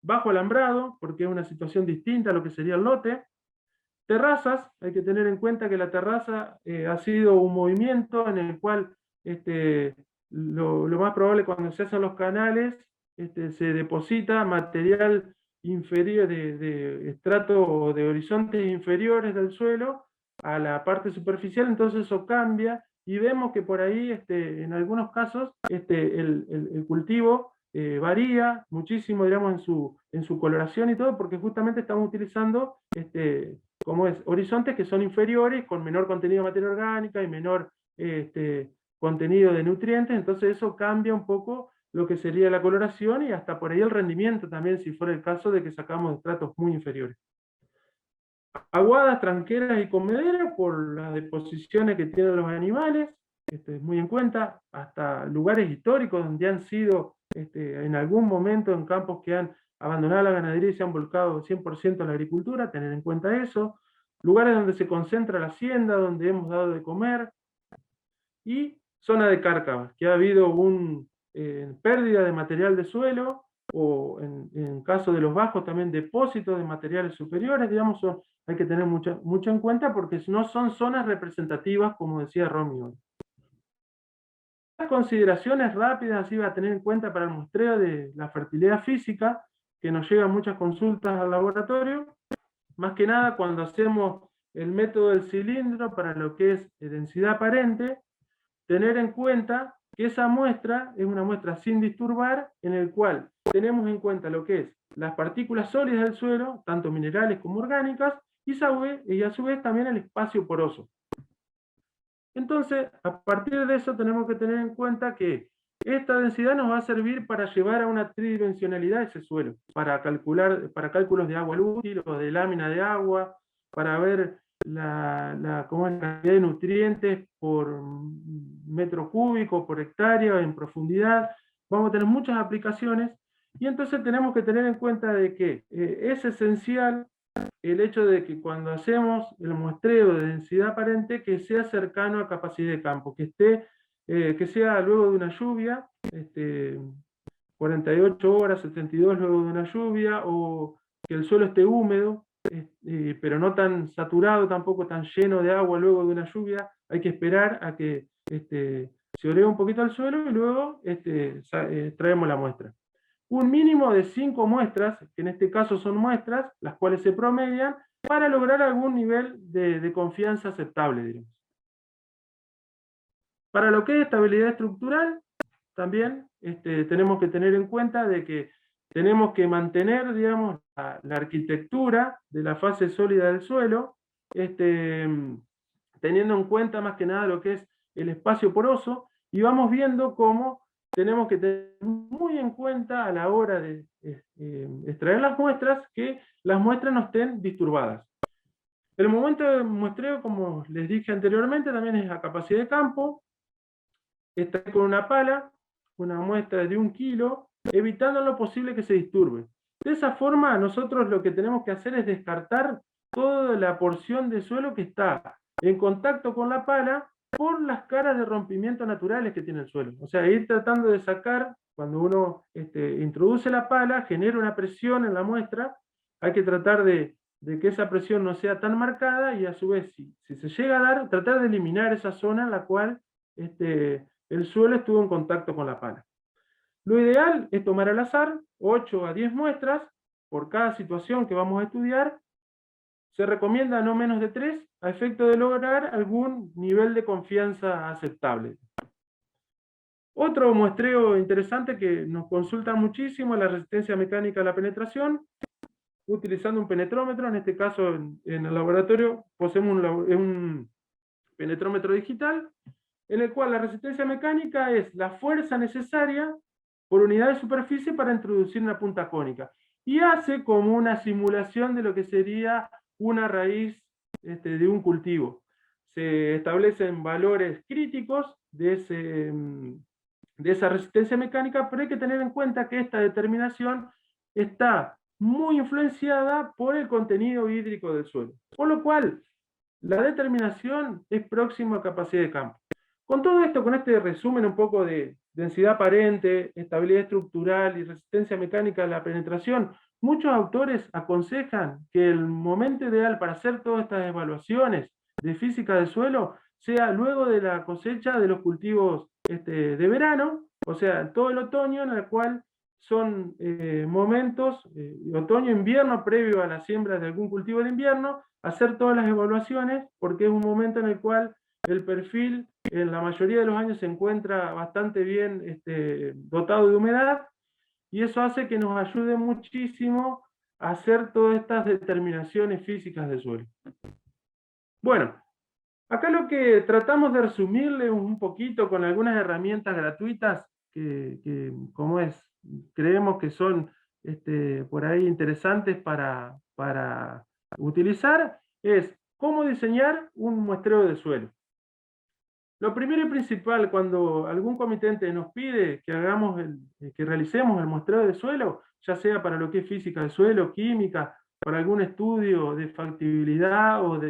bajo alambrado, porque es una situación distinta a lo que sería el lote. Terrazas, hay que tener en cuenta que la terraza ha sido un movimiento en el cual lo más probable cuando se hacen los canales, se deposita material inferior de estrato o de horizontes inferiores del suelo a la parte superficial, entonces eso cambia, y vemos que por ahí en algunos casos el cultivo varía muchísimo, digamos, en su coloración y todo, porque justamente estamos utilizando como es, horizontes que son inferiores, con menor contenido de materia orgánica y menor contenido de nutrientes. Entonces eso cambia un poco lo que sería la coloración y hasta por ahí el rendimiento también, si fuera el caso de que sacamos estratos muy inferiores. Aguadas, tranqueras y comederas por las deposiciones que tienen los animales, muy en cuenta, hasta lugares históricos donde han sido en algún momento en campos que han abandonado la ganadería y se han volcado 100% a la agricultura, tener en cuenta eso. Lugares donde se concentra la hacienda, donde hemos dado de comer. Y zona de cárcavas, que ha habido pérdida de material de suelo, o en caso de los bajos también depósitos de materiales superiores, digamos, hay que tener mucho en cuenta porque no son zonas representativas, como decía Romy hoy. Las consideraciones rápidas así va a tener en cuenta para el muestreo de la fertilidad física, que nos llegan muchas consultas al laboratorio, más que nada cuando hacemos el método del cilindro para lo que es densidad aparente, tener en cuenta que esa muestra es una muestra sin disturbar, en el cual tenemos en cuenta lo que es las partículas sólidas del suelo, tanto minerales como orgánicas, y a su vez también el espacio poroso. Entonces, a partir de eso tenemos que tener en cuenta que esta densidad nos va a servir para llevar a una tridimensionalidad ese suelo, para cálculos de agua útil o de lámina de agua, para ver cómo es la cantidad de nutrientes por metro cúbico, por hectárea, en profundidad. Vamos a tener muchas aplicaciones, y entonces tenemos que tener en cuenta de que es esencial el hecho de que cuando hacemos el muestreo de densidad aparente, que sea cercano a capacidad de campo, que sea luego de una lluvia, 48 horas, 72 luego de una lluvia, o que el suelo esté húmedo, pero no tan saturado, tampoco tan lleno de agua luego de una lluvia. Hay que esperar a que se orea un poquito el suelo y luego traemos la muestra. Un mínimo de 5 muestras, que en este caso son muestras, las cuales se promedian, para lograr algún nivel de confianza aceptable, diremos. Para lo que es estabilidad estructural, también tenemos que tener en cuenta de que tenemos que mantener, digamos, la arquitectura de la fase sólida del suelo, teniendo en cuenta más que nada lo que es el espacio poroso, y vamos viendo cómo tenemos que tener muy en cuenta a la hora de extraer las muestras, que las muestras no estén disturbadas. El momento de muestreo, como les dije anteriormente, también es a capacidad de campo. Está con una pala, una muestra de 1 kilo, evitando lo posible que se disturbe. De esa forma, nosotros lo que tenemos que hacer es descartar toda la porción de suelo que está en contacto con la pala por las caras de rompimiento naturales que tiene el suelo. O sea, ir tratando de sacar, cuando uno introduce la pala, genera una presión en la muestra, hay que tratar de que esa presión no sea tan marcada, y a su vez, si se llega a dar, tratar de eliminar esa zona en la cual el suelo estuvo en contacto con la pala. Lo ideal es tomar al azar 8 a 10 muestras por cada situación que vamos a estudiar. Se recomienda no menos de 3, a efecto de lograr algún nivel de confianza aceptable. Otro muestreo interesante que nos consulta muchísimo es la resistencia mecánica a la penetración, utilizando un penetrómetro. En este caso, en el laboratorio poseemos un penetrómetro digital, en el cual la resistencia mecánica es la fuerza necesaria por unidad de superficie para introducir una punta cónica, y hace como una simulación de lo que sería una raíz de un cultivo. Se establecen valores críticos de esa resistencia mecánica, pero hay que tener en cuenta que esta determinación está muy influenciada por el contenido hídrico del suelo, por lo cual la determinación es próxima a capacidad de campo. Con todo esto, con este resumen un poco de densidad aparente, estabilidad estructural y resistencia mecánica a la penetración, muchos autores aconsejan que el momento ideal para hacer todas estas evaluaciones de física del suelo sea luego de la cosecha de los cultivos de verano, o sea, todo el otoño, en el cual son momentos, otoño-invierno, previo a la siembra de algún cultivo de invierno, hacer todas las evaluaciones, porque es un momento en el cual el perfil en la mayoría de los años se encuentra bastante bien dotado de humedad, y eso hace que nos ayude muchísimo a hacer todas estas determinaciones físicas del suelo. Bueno, acá lo que tratamos de resumirle un poquito con algunas herramientas gratuitas que como creemos que son por ahí interesantes para utilizar, es cómo diseñar un muestreo de suelo. Lo primero y principal, cuando algún comitente nos pide que que realicemos el muestreo de suelo, ya sea para lo que es física del suelo, química, para algún estudio de factibilidad o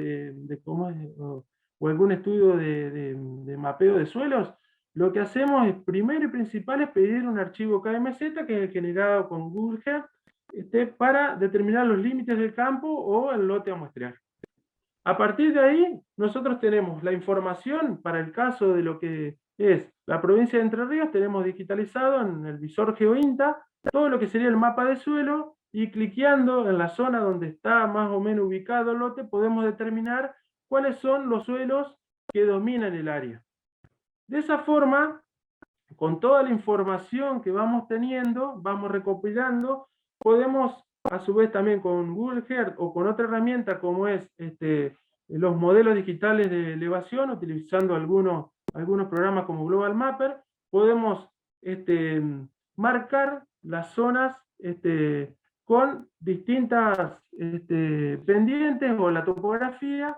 algún estudio de mapeo de suelos, lo que hacemos es, primero y principal, es pedir un archivo KMZ, que es el generado con Google Earth, para determinar los límites del campo o el lote a muestrear. A partir de ahí, nosotros tenemos la información para el caso de lo que es la provincia de Entre Ríos, tenemos digitalizado en el visor GeoINTA todo lo que sería el mapa de suelo, y cliqueando en la zona donde está más o menos ubicado el lote, podemos determinar cuáles son los suelos que dominan el área. De esa forma, con toda la información que vamos teniendo, vamos recopilando, podemos a su vez también con Google Earth o con otra herramienta como es los modelos digitales de elevación, utilizando algunos programas como Global Mapper, podemos marcar las zonas con distintas pendientes o la topografía,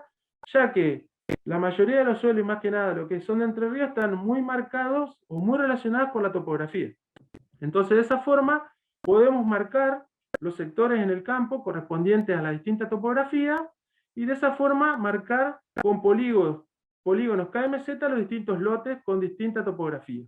ya que la mayoría de los suelos, y más que nada lo que son de Entre Ríos, están muy marcados o muy relacionados con la topografía. Entonces, de esa forma, podemos marcar los sectores en el campo correspondientes a la distinta topografía, y de esa forma marcar con polígonos KMZ los distintos lotes con distinta topografía.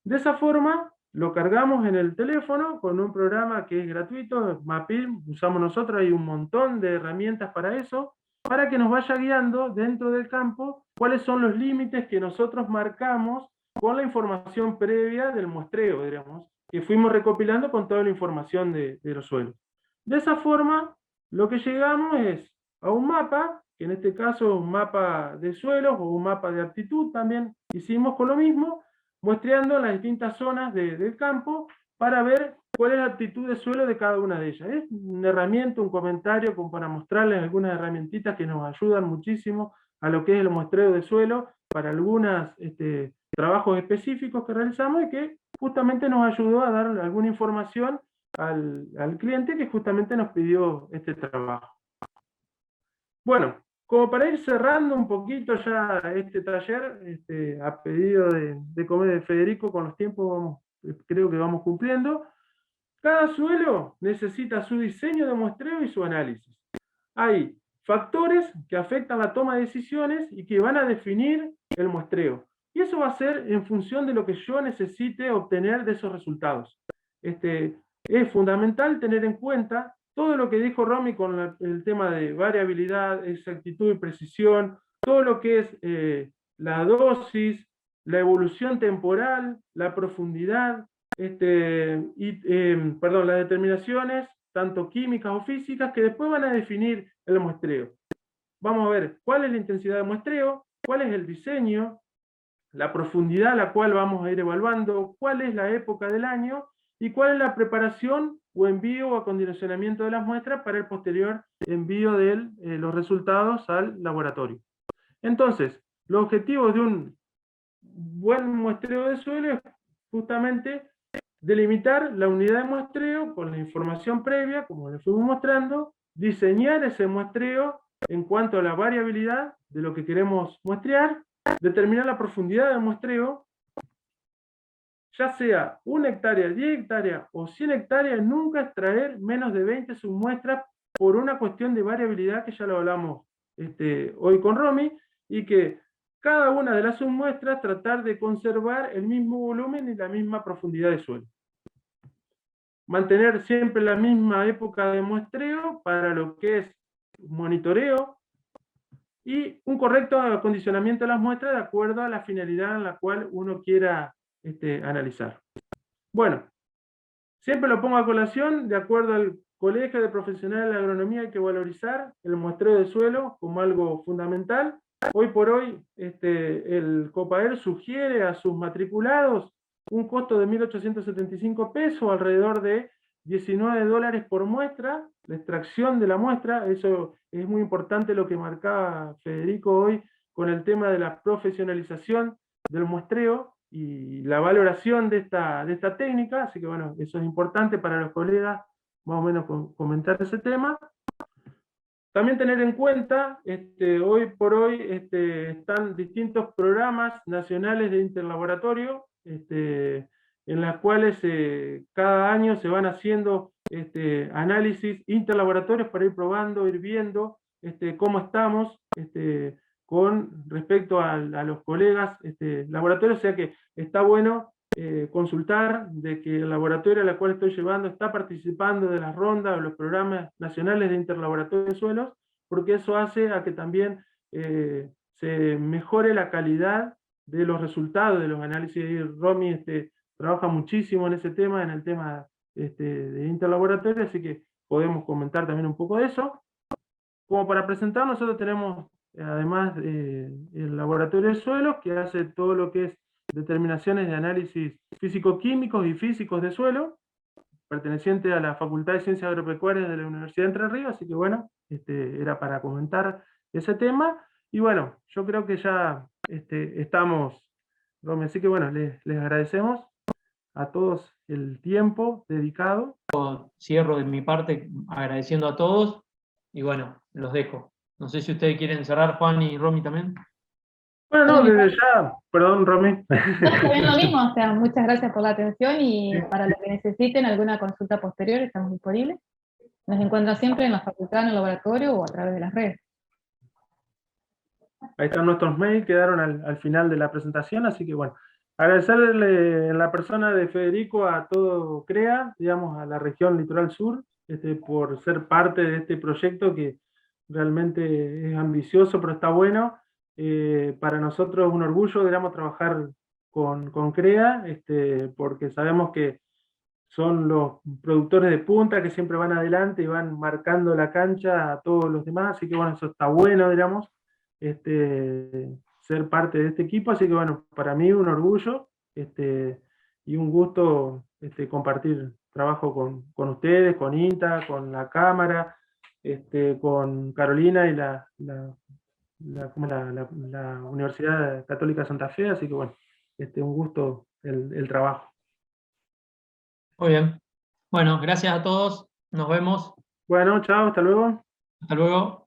De esa forma, lo cargamos en el teléfono con un programa que es gratuito, Mapir, usamos nosotros, hay un montón de herramientas para eso, para que nos vaya guiando dentro del campo cuáles son los límites que nosotros marcamos con la información previa del muestreo, digamos, que fuimos recopilando con toda la información de los suelos. De esa forma, lo que llegamos es a un mapa, que en este caso es un mapa de suelos o un mapa de aptitud, también hicimos con lo mismo, muestreando las distintas zonas del campo para ver cuál es la aptitud de suelo de cada una de ellas. Es una herramienta, un comentario como para mostrarles algunas herramientitas que nos ayudan muchísimo a lo que es el muestreo de suelo para algunos trabajos específicos que realizamos, y que justamente nos ayudó a dar alguna información al cliente que justamente nos pidió este trabajo. Bueno, como para ir cerrando un poquito ya este taller, a pedido de Federico, con los tiempos creo que vamos cumpliendo, cada suelo necesita su diseño de muestreo y su análisis. Hay factores que afectan la toma de decisiones y que van a definir el muestreo. Y eso va a ser en función de lo que yo necesite obtener de esos resultados. Es fundamental tener en cuenta todo lo que dijo Romy con el tema de variabilidad, exactitud y precisión, todo lo que es la dosis, la evolución temporal, la profundidad, las determinaciones, tanto químicas o físicas, que después van a definir el muestreo. Vamos a ver cuál es la intensidad de muestreo, cuál es el diseño, la profundidad a la cual vamos a ir evaluando, cuál es la época del año, y cuál es la preparación o envío o acondicionamiento de las muestras para el posterior envío de los resultados al laboratorio. Entonces, los objetivos de un buen muestreo de suelo es justamente delimitar la unidad de muestreo con la información previa, como les fuimos mostrando, diseñar ese muestreo en cuanto a la variabilidad de lo que queremos muestrear, determinar la profundidad del muestreo, ya sea 1 hectárea, 10 hectáreas o 100 hectáreas, nunca extraer menos de 20 submuestras por una cuestión de variabilidad que ya lo hablamos hoy con Romy, y que cada una de las submuestras tratar de conservar el mismo volumen y la misma profundidad de suelo. Mantener siempre la misma época de muestreo para lo que es monitoreo, y un correcto acondicionamiento de las muestras de acuerdo a la finalidad en la cual uno quiera analizar. Bueno, siempre lo pongo a colación, de acuerdo al Colegio de Profesionales de la Agronomía hay que valorizar el muestreo de suelo como algo fundamental. Hoy por hoy el COPAER sugiere a sus matriculados un costo de 1.875 pesos, alrededor de $19 por muestra, la extracción de la muestra. Eso es muy importante lo que marcaba Federico hoy con el tema de la profesionalización del muestreo y la valoración de esta técnica, así que bueno, eso es importante para los colegas, más o menos comentar ese tema. también tener en cuenta, hoy por hoy están distintos programas nacionales de interlaboratorio, en las cuales cada año se van haciendo análisis interlaboratorios para ir probando, ir viendo cómo estamos con respecto a los colegas laboratorios, o sea que está bueno consultar de que el laboratorio al cual estoy llevando está participando de las rondas o los programas nacionales de interlaboratorio de suelos, porque eso hace a que también se mejore la calidad de los resultados de los análisis. Y Romy trabaja muchísimo en ese tema, en el tema de interlaboratorio, así que podemos comentar también un poco de eso. Como para presentar, nosotros tenemos, además, el laboratorio de suelos, que hace todo lo que es determinaciones de análisis físico-químicos y físicos de suelo, perteneciente a la Facultad de Ciencias Agropecuarias de la Universidad de Entre Ríos, así que bueno, era para comentar ese tema. Y bueno, yo creo que ya estamos, Romy, así que bueno, les agradecemos a todos el tiempo dedicado. Cierro de mi parte agradeciendo a todos y bueno, los dejo. No sé si ustedes quieren cerrar, Juan y Romy también. Bueno, no, desde ya, perdón, Romy. También lo mismo, o sea, muchas gracias por la atención y para lo que necesiten alguna consulta posterior estamos disponibles. Nos encuentran siempre en la facultad, en el laboratorio o a través de las redes. Ahí están nuestros mails, quedaron al final de la presentación, así que bueno, agradecerle en la persona de Federico a todo CREA, digamos, a la región Litoral Sur, por ser parte de este proyecto que realmente es ambicioso, pero está bueno. Para nosotros es un orgullo, digamos, trabajar con CREA, porque sabemos que son los productores de punta que siempre van adelante y van marcando la cancha a todos los demás, así que bueno, eso está bueno, digamos, ser parte de este equipo, así que bueno, para mí un orgullo y un gusto compartir trabajo con ustedes, con INTA, con la Cámara, con Carolina y la Universidad Católica de Santa Fe, así que bueno, un gusto el trabajo. Muy bien. Bueno, gracias a todos. Nos vemos. Bueno, chao, hasta luego. Hasta luego.